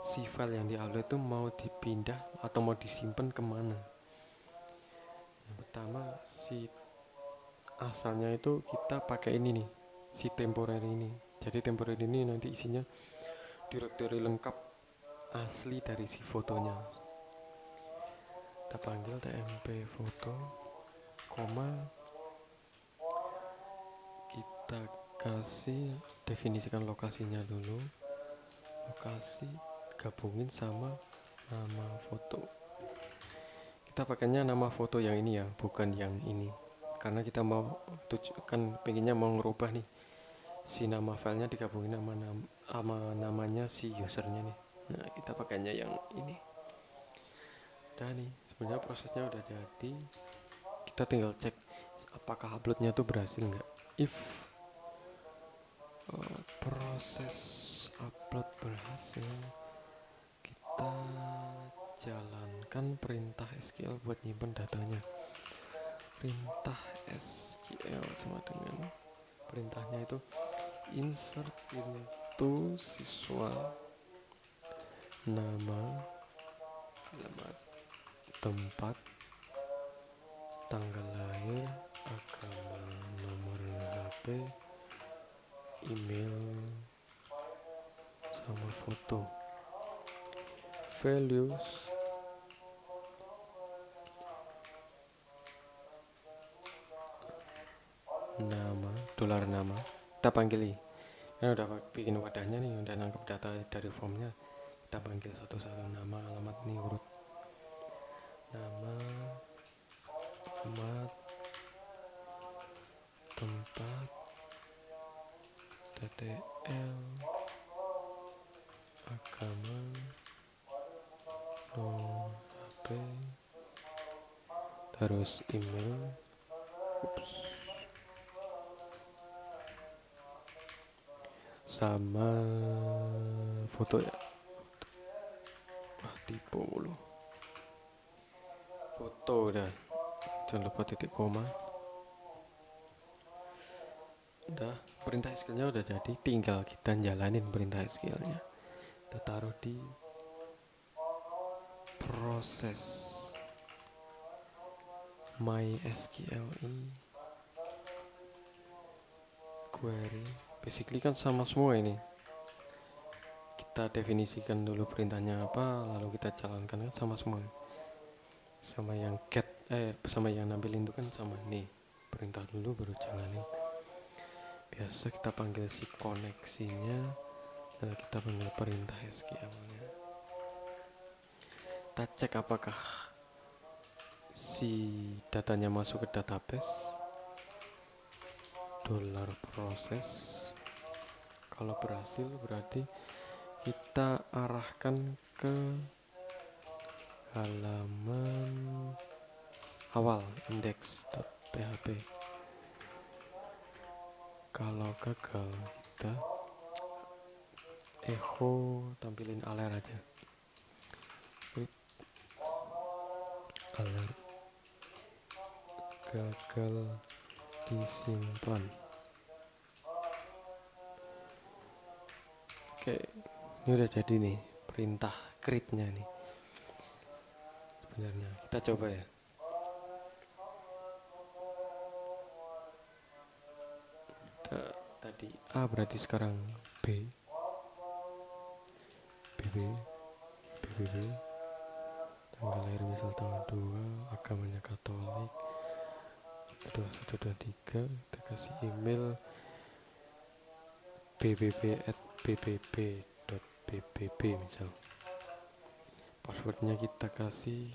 Si file yang di-upload itu mau dipindah atau mau disimpan kemana. Yang pertama, si asalnya itu kita pakai ini nih, si temporary ini. Jadi temporary ini nanti isinya directory lengkap asli dari si fotonya. Kita panggil tmp foto, koma, kita kasih definisikan lokasinya dulu, lokasi gabungin sama nama foto. Kita pakainya nama foto yang ini ya, bukan yang ini, karena kita mau kan pengennya mau ngerubah nih si nama filenya digabungin sama namanya si usernya nih. Nah, kita pakainya yang ini. Dan nih sebenarnya prosesnya udah jadi, kita tinggal cek apakah uploadnya tuh berhasil nggak. If proses upload berhasil, kita jalankan perintah SQL buat nyimpen datanya. Perintah SQL sama dengan perintahnya itu insert into siswa, nama, alamat, tempat, tanggal lahir, agama, nomor HP, email, sama foto. Values nama, $nama, kita panggil nih. Kan udah bikin wadahnya nih, udah nangkep data dari formnya. Kita panggil satu-satu, nama, alamat nih urut. Nama, alamat, tempat, TTL, agama, nomor HP, terus email, sama foto ya. Wah, tipe mulu. Foto udah, jangan lupa titik koma. Udah, perintah SQL-nya udah jadi, tinggal kita jalanin perintah SQL-nya. Kita taruh di proses MySQL query. Basically kan sama semua ini. Kita definisikan dulu perintahnya apa, lalu kita jalankan, kan sama semua. Sama yang get sama yang nampilin itu kan sama nih. Perintah dulu baru jalanin. Biasa kita panggil si koneksinya, lalu kita panggil perintah SQL-nya. Kita cek apakah si datanya masuk ke database. $proses. Kalau berhasil berarti kita arahkan ke halaman awal index.php. Kalau gagal kita echo tampilin alert aja. Alert gagal disimpan. Oke, ini udah jadi nih perintah create-nya nih. Sebenarnya kita coba ya. Tadi A berarti sekarang B, BBB, tanggal lahir misal tanggal 2, agamanya Katolik, 2123, kita kasih email bbb@bbb.bbb misal. Passwordnya kita kasih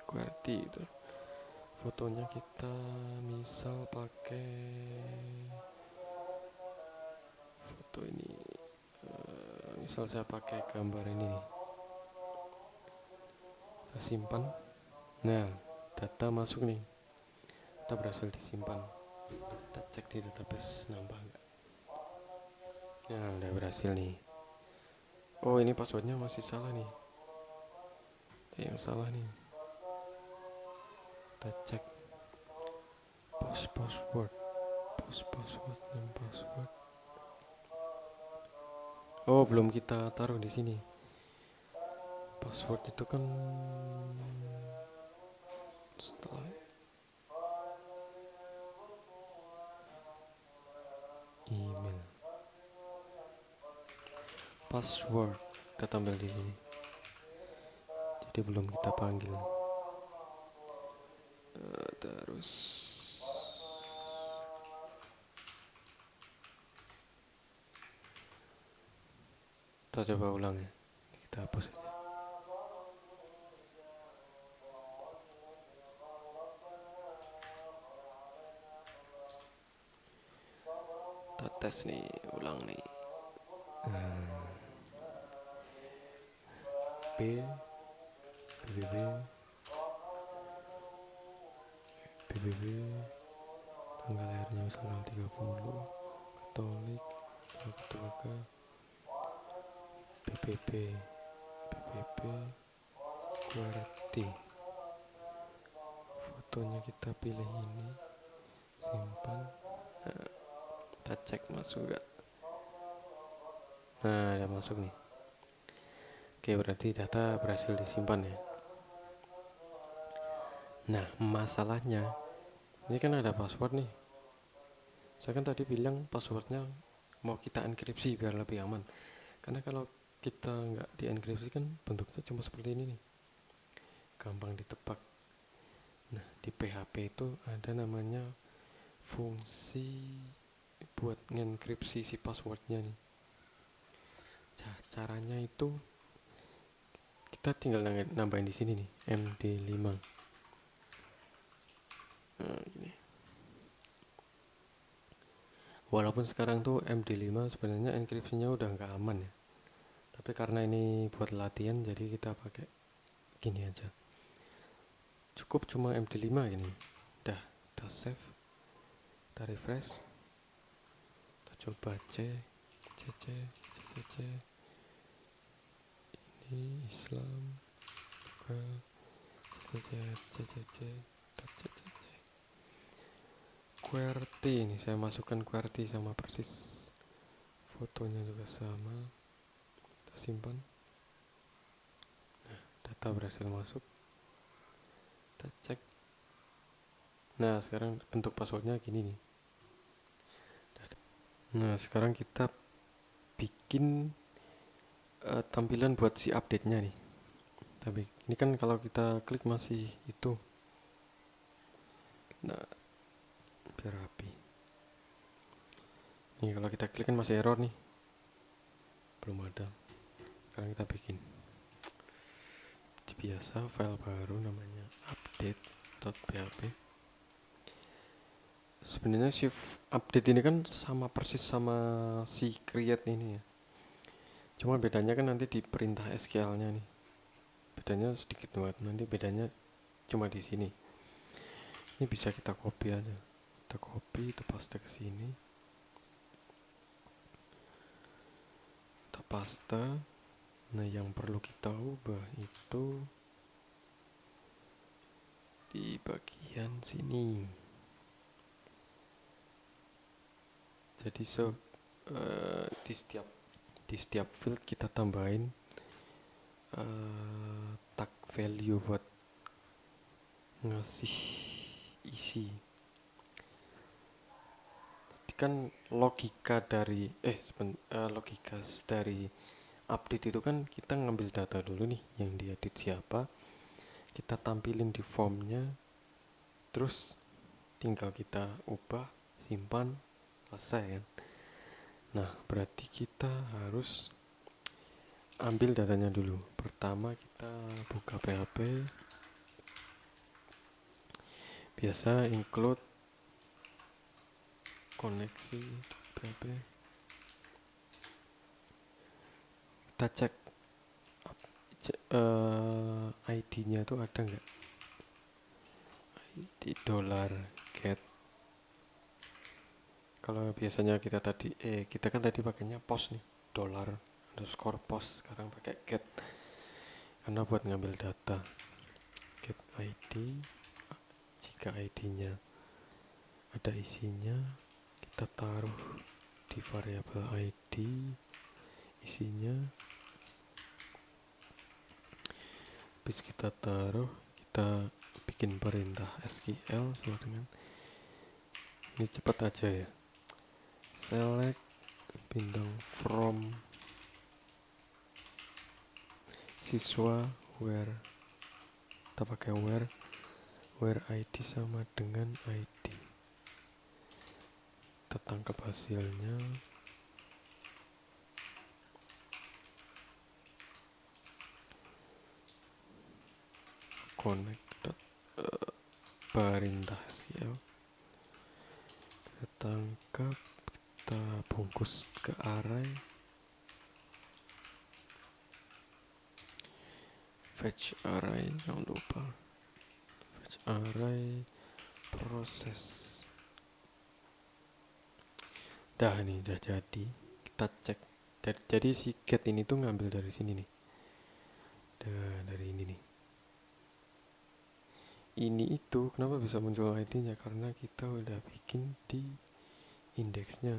QWERTY itu. Fotonya kita misal pakai foto ini, misal saya pakai gambar ini nih. Kita simpan. Nah, data masuk nih, kita berhasil disimpan. Kita cek di database nambah enggak. Nah, udah berhasil nih. Oh, ini passwordnya masih salah nih. Yang salah nih. Kita cek password. Password, name password. Oh, belum kita taruh di sini. Password itu kan setelah email. Password kita tampil di sini. Jadi belum kita panggil. Terus kita coba ulang ya. Kita hapus aja. Kita tes nih, ulang nih. B BBB BBB tanggal lahirnya tanggal 30, Katolik, keluarga, BBB BBB QWERTY. Fotonya kita pilih ini, simpan. Nah, kita cek masuk gak. Nah, udah masuk nih. Oke, berarti data berhasil disimpan ya. Nah, masalahnya ini kan ada password nih. Saya kan tadi bilang passwordnya mau kita enkripsi biar lebih aman. Karena kalau kita nggak dienkripsi kan bentuknya cuma seperti ini nih, gampang ditebak. Nah, di PHP itu ada namanya fungsi buat ngenkripsi si passwordnya nih. Caranya itu kita tinggal nambahin di sini nih, MD5. Nah, gini. Walaupun sekarang tuh MD5 sebenarnya enkripsinya udah nggak aman ya. Tapi karena ini buat latihan jadi kita pakai gini aja. Cukup cuma MD5 gini. Udah, kita save, kita refresh. Kita coba C. Ini Islam juga C. QWERTY ini saya masukkan QWERTY sama persis. Fotonya juga sama. Kita simpan. Nah, data berhasil masuk. Kita cek. Nah, sekarang bentuk passwordnya gini nih. Nah, sekarang kita bikin tampilan buat si update-nya nih. Tapi ini kan kalau kita klik masih itu. Nah, biar rapi. Nih kalau kita klik kan masih error nih. Belum ada. Sekarang kita bikin. Biasa file baru namanya update.php. Sebenarnya si update ini kan sama persis sama si create ini ya. Cuma bedanya kan nanti di perintah SQL-nya nih. Bedanya sedikit banget. Nanti bedanya cuma di sini. Ini bisa kita copy aja. Kita copy, kita paste ke sini. Kita paste. Nah, yang perlu kita ubah itu di bagian sini. Jadi di setiap field kita tambahin tag value buat ngasih isi. Jadi kan logika dari update itu kan kita ngambil data dulu nih, yang diedit siapa, kita tampilin di formnya, terus tinggal kita ubah, simpan, selesai kan. Nah, berarti kita harus ambil datanya dulu. Pertama kita buka PHP, biasa include koneksi PHP. Kita cek ID-nya tuh ada nggak, ID $get. Kalau biasanya kita kan tadi pakainya post nih, dollar underscore post, sekarang pakai get karena buat ngambil data. Get ID, jika ID-nya ada isinya, kita taruh di variabel ID isinya, habis kita bikin perintah SQL sama dengan ini, cepat aja ya, select bintang from siswa where, kita pakai where ID sama dengan ID, kita tangkap hasilnya, connect perintah SQL, kita tangkap, kita bungkus ke array, fetch array, jangan lupa fetch array proses. Ini udah jadi, kita cek. Jadi si get ini tuh ngambil dari sini nih, dari ini nih. Ini itu kenapa bisa muncul ID-nya, karena kita udah bikin di indeksnya,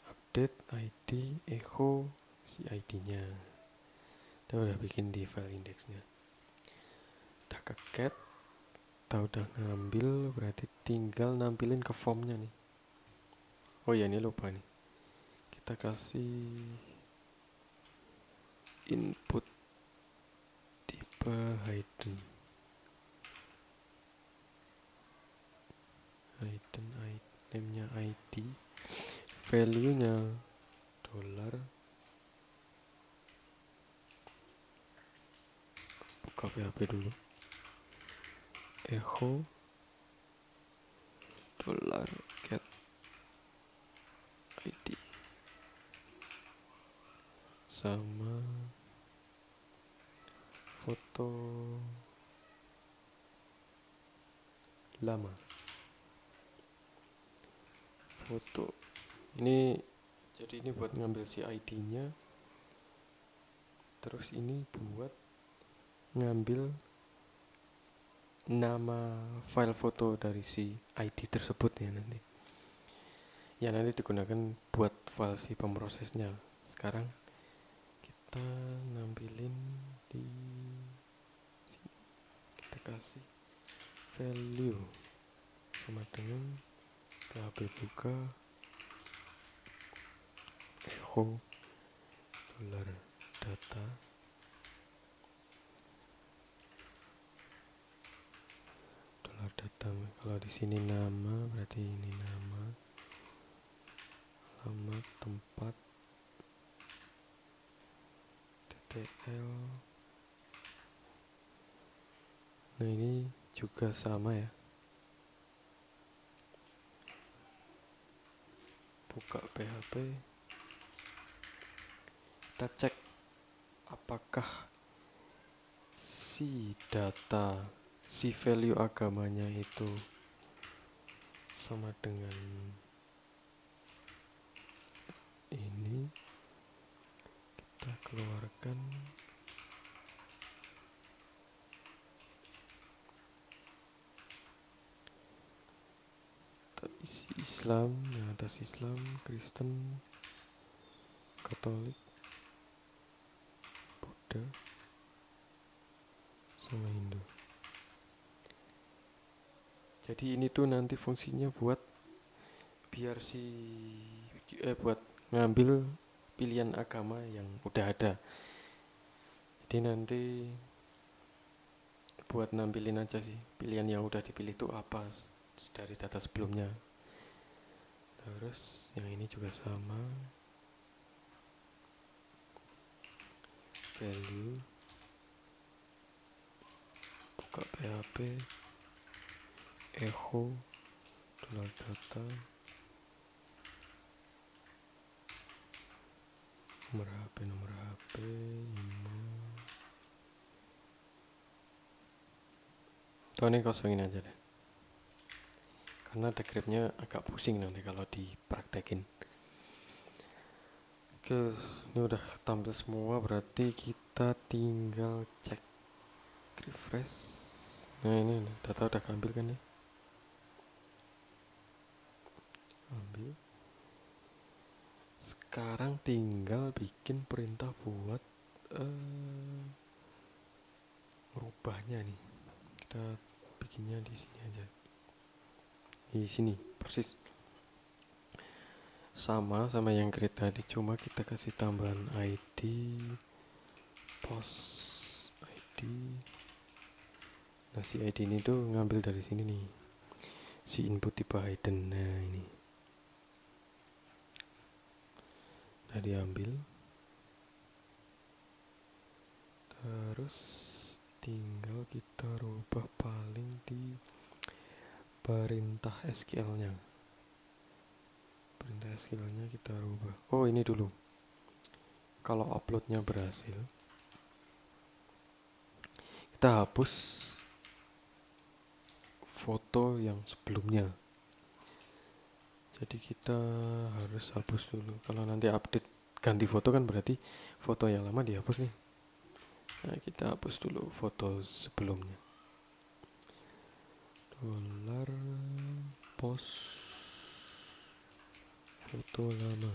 update ID echo si ID-nya, kita udah bikin di file indeksnya, udah ke get, kita udah ngambil, berarti tinggal nampilin ke formnya nih. Oh ya, ini lupa nih, kita kasih input tipe hidden name-nya ID, value-nya dollar, buka PHP dulu, echo dollar get ID sama foto lama, foto ini. Jadi ini buat ngambil si ID-nya, terus ini buat ngambil nama file foto dari si ID tersebut ya nanti. Ya nanti digunakan buat file si pemrosesnya. Sekarang kita nampilin di sini. Kita kasih value sama dengan PHP buka echo dollar data kalau di sini nama berarti ini nama, alamat, tempat, TTL. Nah ini juga sama ya, buka PHP, kita cek apakah si data, si value agamanya itu sama dengan ini. Kita keluarkan, kita isi Islam, yang atas Islam, Kristen, Katolik, Buddha, sama Hindu. Jadi ini tuh nanti fungsinya buat biar buat ngambil pilihan agama yang udah ada. Jadi nanti buat nampilin aja sih pilihan yang udah dipilih itu apa dari data sebelumnya. Terus yang ini juga sama, value, buka PHP, echo dollar data, nomor HP, email. Ini kosongin aja deh, karena diagramnya agak pusing nanti kalau dipraktekin. Oke, ini udah tampil semua, berarti kita tinggal cek refresh. Nah ini data udah keambil kan ya, ambil. Sekarang tinggal bikin perintah buat merubahnya nih. Kita bikinnya di sini aja, di sini persis sama yang create tadi, cuma kita kasih tambahan ID, post ID. Nah si ID ini tuh ngambil dari sini nih, si input tipe hidden. Nah ini udah diambil, terus tinggal kita rubah paling di perintah SQL nya. Perintah SQL nya kita rubah. Oh ini dulu, kalau uploadnya berhasil kita hapus foto yang sebelumnya. Jadi kita harus hapus dulu. Kalau nanti update ganti foto kan berarti foto yang lama dihapus nih. Nah kita hapus dulu foto sebelumnya. Dolar post foto lama.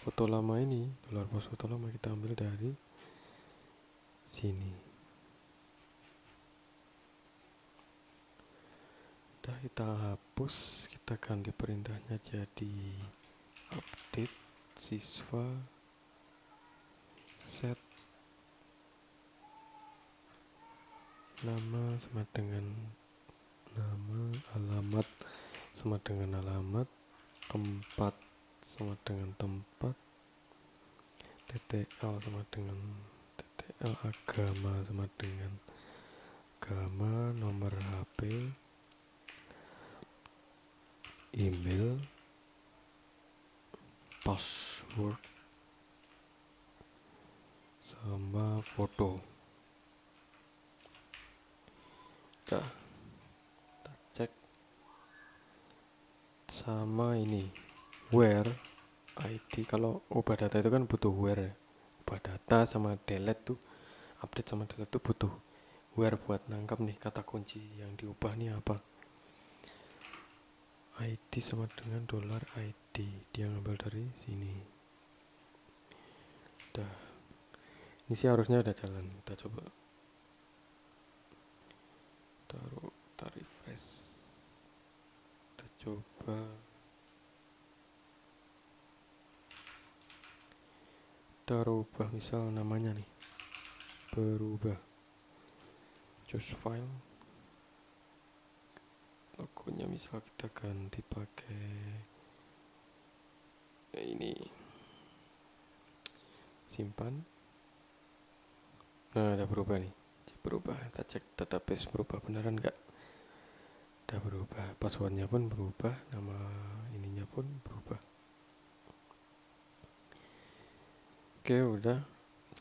Foto lama ini, dolar post foto lama kita ambil dari sini. Udah kita hapus, kita ganti perintahnya jadi update siswa set nama sama dengan nama, alamat sama dengan alamat, tempat sama dengan tempat, TTL sama dengan TTL, agama sama dengan agama, nomor HP, email, password, sama foto. Udah, kita cek. Sama ini where ID, kalau ubah data itu kan butuh where. Ubah data sama delete tuh, update sama delete tuh butuh where buat nangkap nih kata kunci yang diubah nih apa. ID sama dengan dolar ID, dia ngambil dari sini. Udah, ini sih harusnya udah jalan. Kita coba taruh, kita refresh, kita coba. Kita rubah misal namanya nih, berubah, choose file, logonya misal kita ganti pakai ini, simpan. Nah udah berubah nih, berubah. Kita cek database berubah beneran nggak. Udah berubah, passwordnya pun berubah, nama ininya pun berubah. Oke udah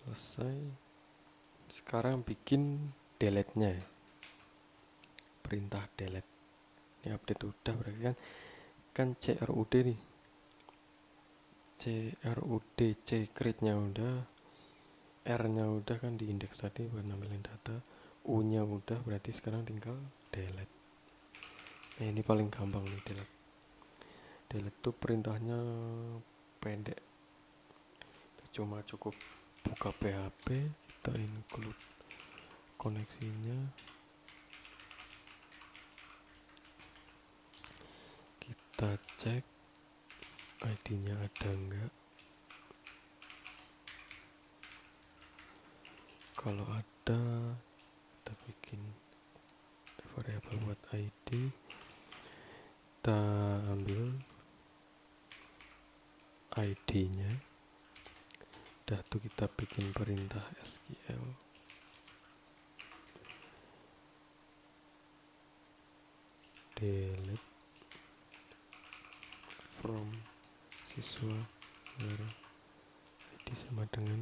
selesai. Sekarang bikin delete nya ya, perintah delete. Ini update udah, berarti kan CRUD nih, CRUD, C create nya udah, R nya udah kan di indeks tadi buat nampilin data, U nya udah, berarti sekarang tinggal delete. Nah ini paling gampang nih delete. Delete tuh perintahnya pendek, cuma cukup buka PHP, kita include koneksinya, kita cek ID-nya ada enggak. Kalau ada, kita bikin variabel buat ID, kita ambil ID-nya. Udah tuh kita bikin perintah SQL delete from siswa where ID sama dengan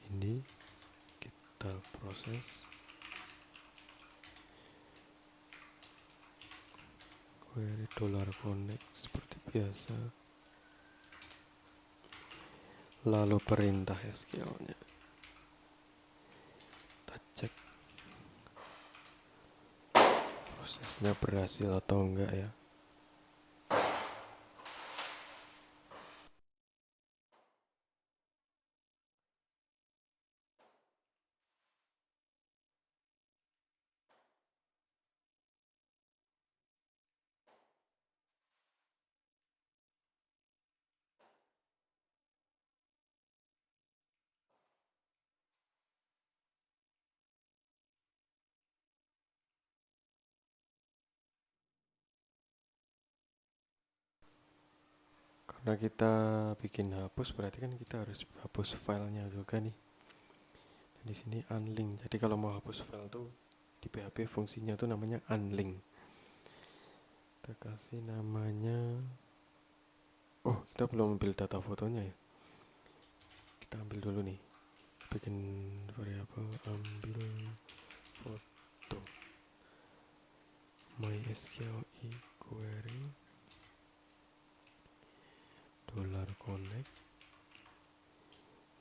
ini. Kita proses, query dollar connect seperti biasa, lalu perintah SQL nya kita cek prosesnya berhasil atau enggak ya. Karena kita bikin hapus, berarti kan kita harus hapus filenya juga nih. Di sini unlink. Jadi kalau mau hapus file tuh di PHP fungsinya tuh namanya unlink. Kita kasih namanya. Oh, kita belum ambil data fotonya ya. Kita ambil dulu nih. Bikin variabel ambil foto. MySQL query dollar connect,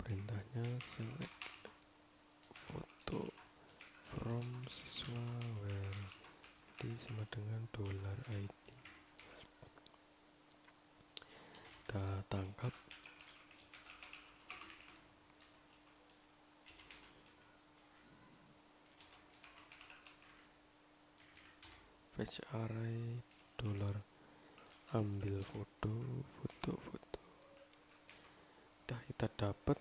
perintahnya select foto from siswa where di sama dengan dollar id. Kita tangkap fetch array dollar ambil foto. Udah kita dapat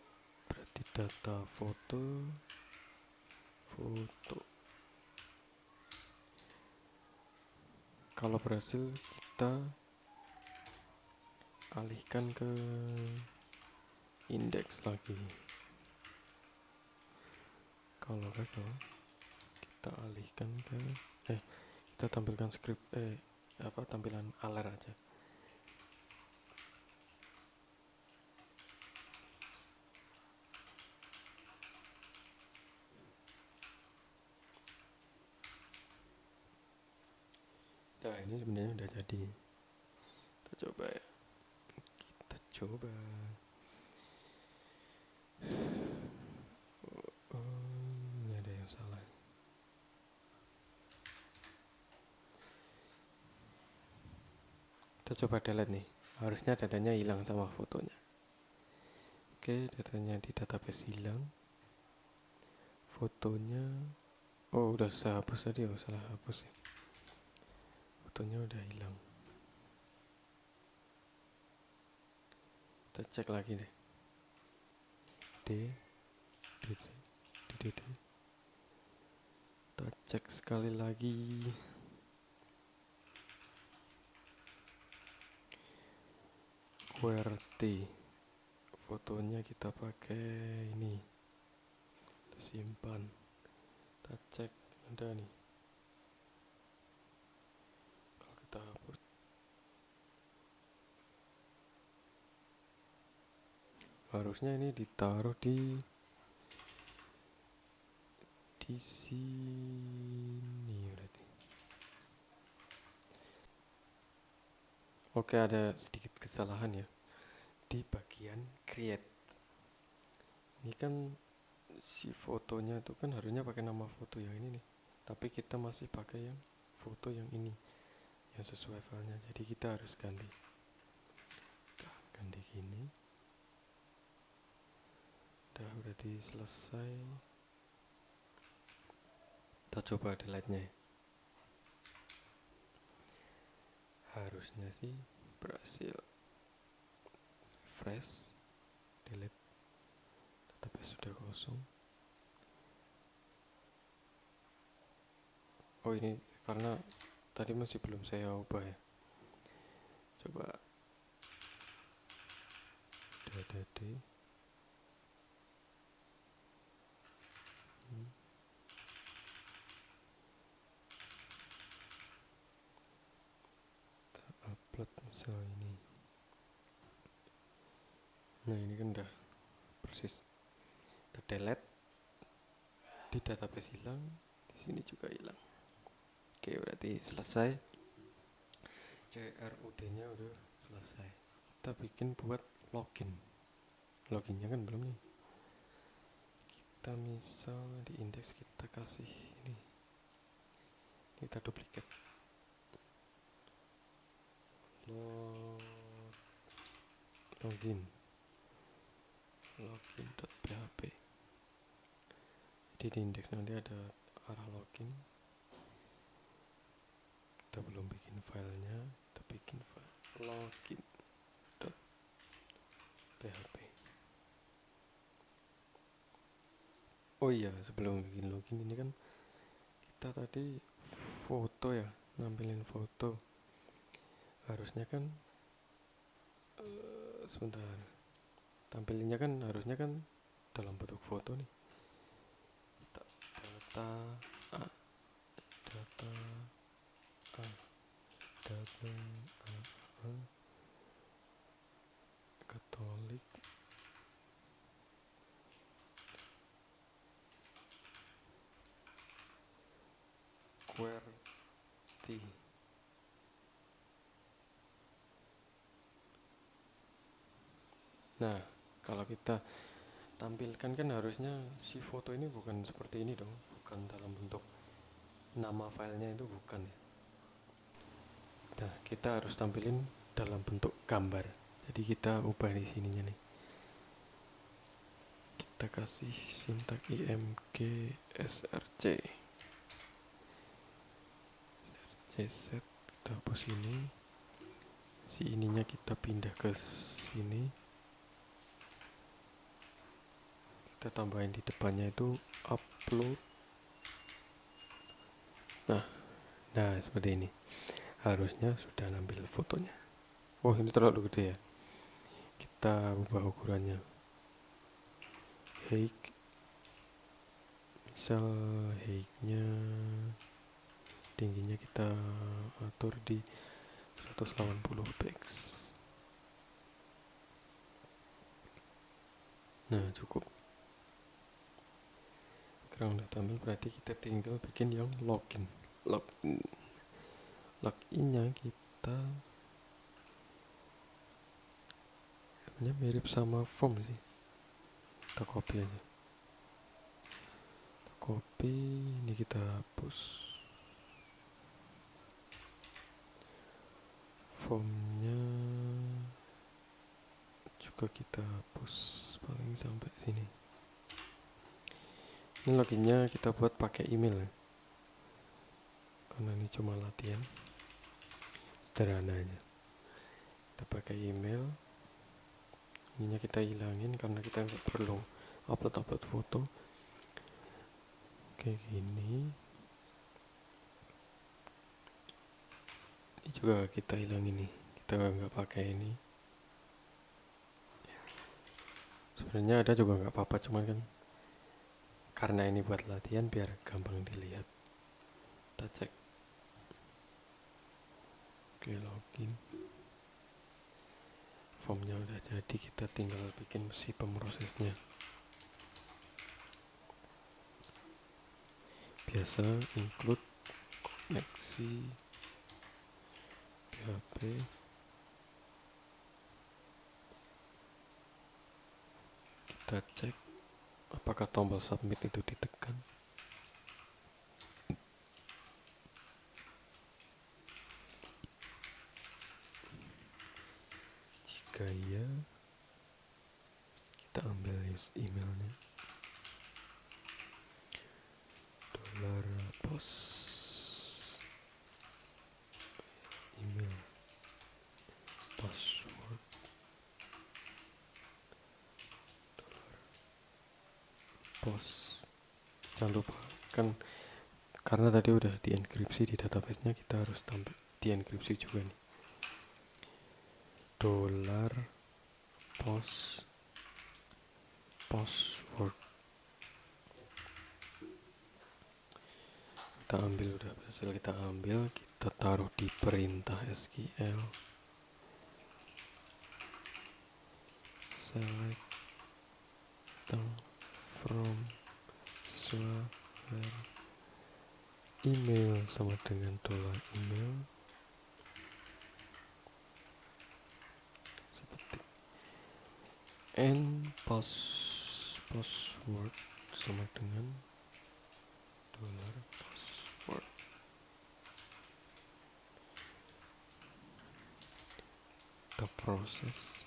berarti data foto. Kalau berhasil kita alihkan ke indeks lagi. Kalau gagal kita alihkan ke kita tampilkan script tampilan alert aja. Nah, ini sebenarnya udah jadi. Kita coba ya. Ini ada yang salah. Kita coba delete nih. Harusnya datanya hilang sama fotonya. Oke, datanya di database hilang. Fotonya udah saya hapus tadi, salah hapus ya. Fotonya udah hilang. Kita cek lagi deh. Kita cek sekali lagi. QWERTY. Fotonya kita pakai ini. Kita simpan. Kita cek ada nih. Kalau kita hapus, harusnya ini ditaruh di sini berarti. Oke, ada sedikit kesalahan ya di bagian create. Ini kan si fotonya itu kan harusnya pakai nama foto yang ini nih, tapi kita masih pakai yang foto yang ini yang sesuai filenya. Jadi kita harus ganti gini. Udah berarti selesai. Kita coba delete nya ya. Harusnya sih berhasil. Fresh delete, database sudah kosong. Oh, ini karena tadi masih belum saya ubah ya. Coba DDD kita upload misal ini. Nah, ini kan udah persis. Kita delete, di database hilang, di sini juga hilang. Oke, berarti selesai. CRUD nya udah selesai. Kita bikin buat loginnya kan belum nih. Kita misal di indeks kita kasih ini, kita duplikat login.php. Jadi di indeks nanti ada arah login. Kita belum bikin filenya, kita bikin file login.php. Oh iya, sebelum bikin login ini kan kita tadi foto ya, nampilin foto. Harusnya kan sebentar, tampilinnya kan harusnya kan dalam bentuk foto nih. Data Katolik QWERTY. Nah, kalau kita tampilkan kan harusnya si foto ini bukan seperti ini dong, bukan dalam bentuk nama filenya, itu bukan ya. Nah, kita harus tampilin dalam bentuk gambar. Jadi kita ubah di sininya nih. Kita kasih sintak img src set, kita hapus ini. Si ininya kita pindah ke sini. Kita tambahin di depannya itu upload. Nah seperti ini. Harusnya sudah ambil fotonya. Oh, ini terlalu gede ya. Kita ubah ukurannya. Height. Misal height-nya, tingginya kita atur di 180 px. Nah, cukup. Sekarang udah tampil, berarti kita tinggal bikin yang loginnya kita sebenarnya mirip sama form sih. Kita copy aja. Ini kita hapus. Formnya juga kita hapus paling sampai sini. Ini loginnya kita buat pakai email ya, karena ini cuma latihan, sederhana aja. Kita pakai email. Ininya kita hilangin karena kita nggak perlu upload foto kayak gini. Ini juga kita hilangin nih, kita nggak pakai ini. Sebenarnya ada juga nggak apa-apa, cuman kan karena ini buat latihan biar gampang dilihat. Kita cek. Oke, login. Formnya udah jadi, kita tinggal bikin si pemrosesnya. Biasa include koneksi PHP. Kita cek apakah tombol submit itu ditekan. Jika iya, kita ambil emailnya. $post email password $post. Jangan lupa kan, karena tadi udah dienkripsi di database-nya, kita harus tambah dienkripsi juga nih. $post password. Kita ambil, udah berhasil kita ambil, kita taruh di perintah SQL. Select from where email sama dengan $email. and password sama dengan $password. Kita proses.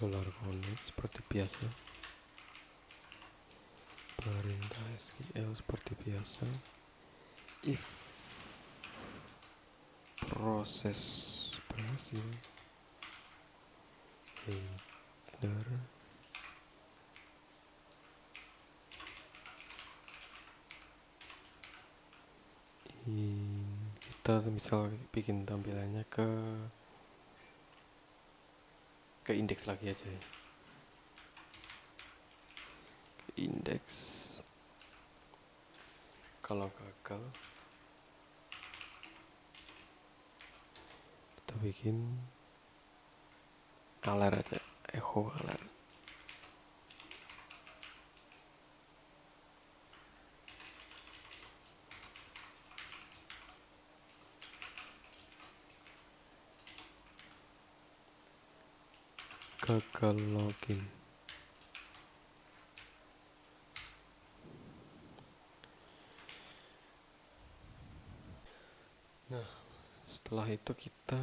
$connect seperti biasa. Perintah SQL seperti biasa. If proses berhasil, header kita misal bikin tampilannya ke indeks lagi aja ya. Ke indeks. Kalau gagal kita bikin alert aja, echo alert. Gagal login. Nah, setelah itu kita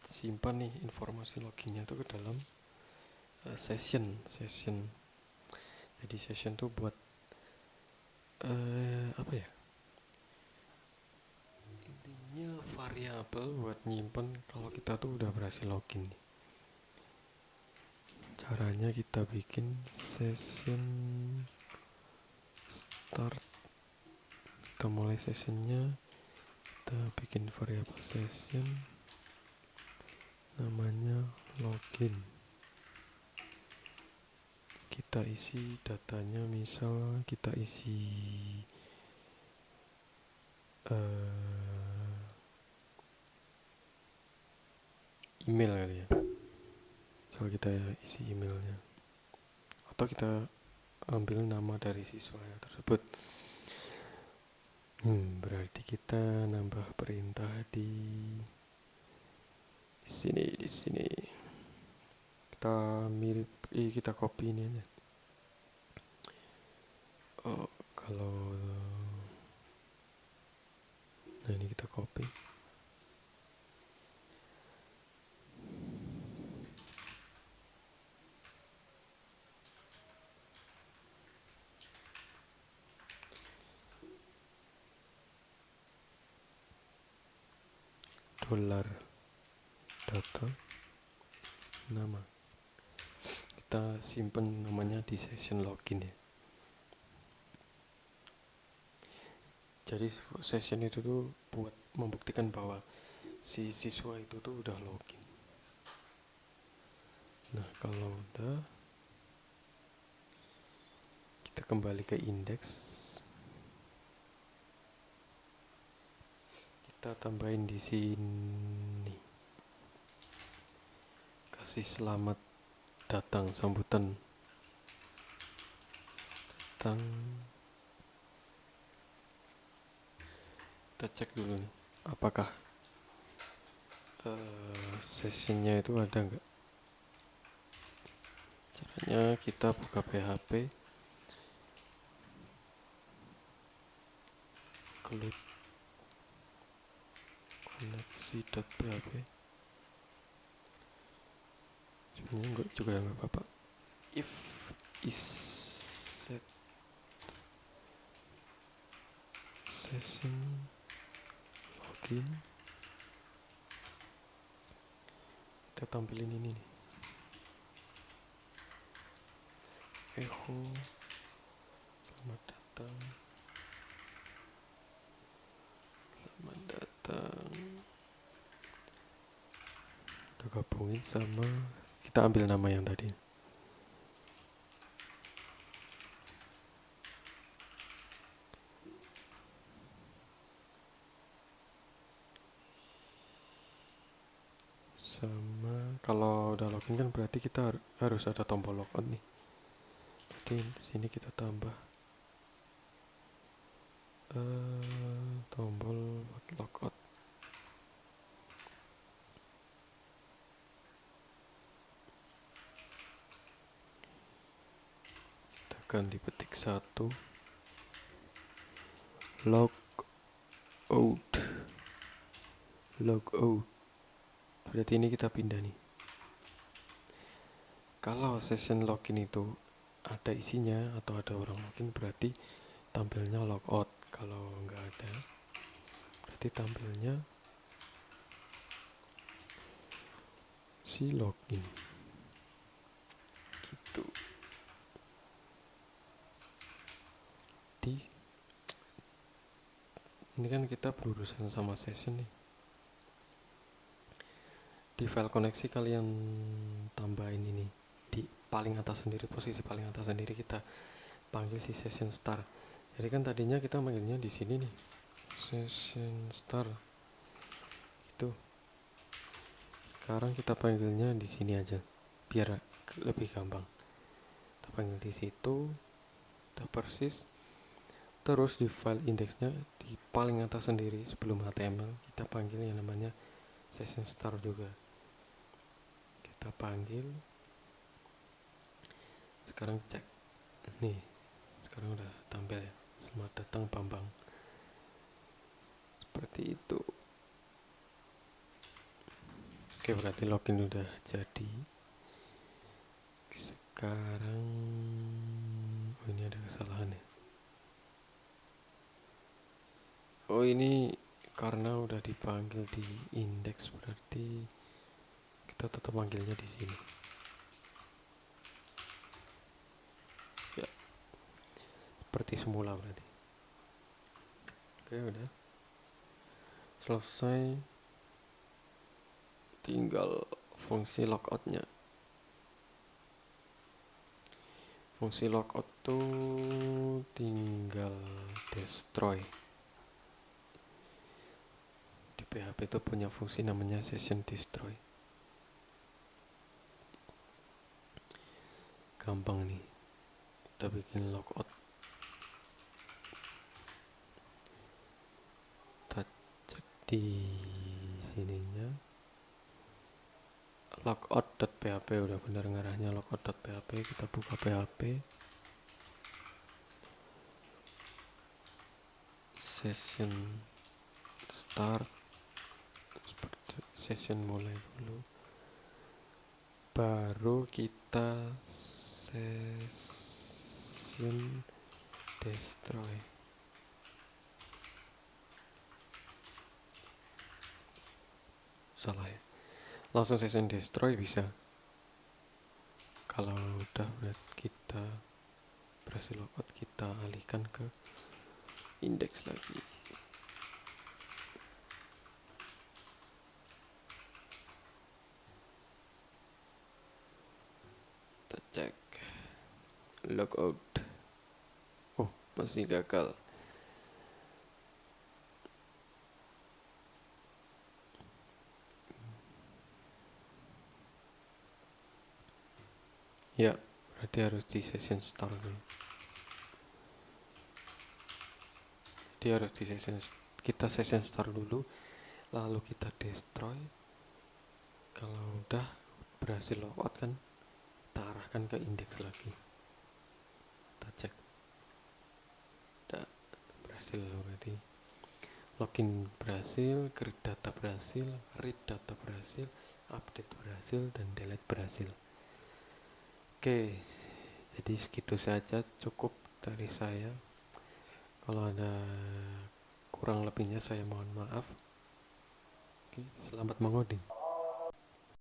simpan nih informasi loginnya itu ke dalam session. Jadi session tuh buat apa ya? Intinya variabel buat nyimpen kalau kita tuh udah berhasil login nih. Caranya kita bikin session start. Kita mulai sessionnya, kita bikin variabel session namanya login. Kita isi datanya, misal kita isi email kali ya. Misal kita isi emailnya, atau kita ambil nama dari siswa tersebut. Berarti kita nambah perintah di sini. Kita mirip, kita copy ini aja. Nah ini kita copy. $data nama, kita simpen namanya di session login ya. Jadi session itu tuh buat membuktikan bahwa si siswa itu tuh udah login. Nah kalau udah, kita kembali ke indeks. Kita tambahin di sini, kasih selamat datang, sambutan datang. Kita cek dulu nih, apakah sessionnya itu ada nggak. Caranya kita buka PHP, klik koneksi.php. Sebenarnya enggak juga, nggak apa-apa. If is set session login, kita tampilin ini nih, echo selamat datang. Kita gabungin sama, kita ambil nama yang tadi. Sama, kalau udah login kan berarti kita harus ada tombol logout nih. Jadi sini kita tambah tombol logout. ganti petik 1 log out, berarti ini kita pindah nih. Kalau session login itu ada isinya atau ada orang login, berarti tampilnya logout. Kalau nggak ada, berarti tampilnya si login gitu. Ini kan kita berurusan sama session nih. Di file koneksi kalian tambahin ini di paling atas sendiri, posisi paling atas sendiri kita panggil si session start. Jadi kan tadinya kita manggilnya di sini nih, session start itu. Sekarang kita panggilnya di sini aja biar lebih gampang. Kita panggil di situ, udah persis. Terus di file indeksnya di paling atas sendiri sebelum HTML kita panggil yang namanya session start juga. Kita panggil. Sekarang cek nih, sekarang udah tampil ya, selamat datang Bambang, seperti itu. Oke, berarti login udah jadi. Sekarang ini ada kesalahan ya. Ini karena udah dipanggil di indeks, berarti kita tetap manggilnya di sini ya, seperti semula berarti. Oke, udah selesai, tinggal fungsi logoutnya. Fungsi logout tuh tinggal destroy. Di PHP itu punya fungsi namanya session destroy. Gampang nih, kita bikin logout. Kita cek di sininya, logout.php udah benar ngarahnya logout.php. Kita buka PHP, session start, seperti session mulai dulu, baru kita session destroy. Salah ya, langsung session destroy bisa. Kalau udah kita berhasil logout, kita alihkan ke indeks lagi. Kita cek logout, masih gagal. Ya, berarti harus di session start dulu. Jadi harus di kita session start dulu, lalu kita destroy. Kalau udah berhasil logout kan, kita arahkan ke indeks lagi. Kita cek, udah berhasil, berarti login berhasil, create data berhasil, read data berhasil, update berhasil, dan delete berhasil. Oke, jadi segitu saja, cukup dari saya. Kalau ada kurang lebihnya saya mohon maaf. Oke, selamat mengoding.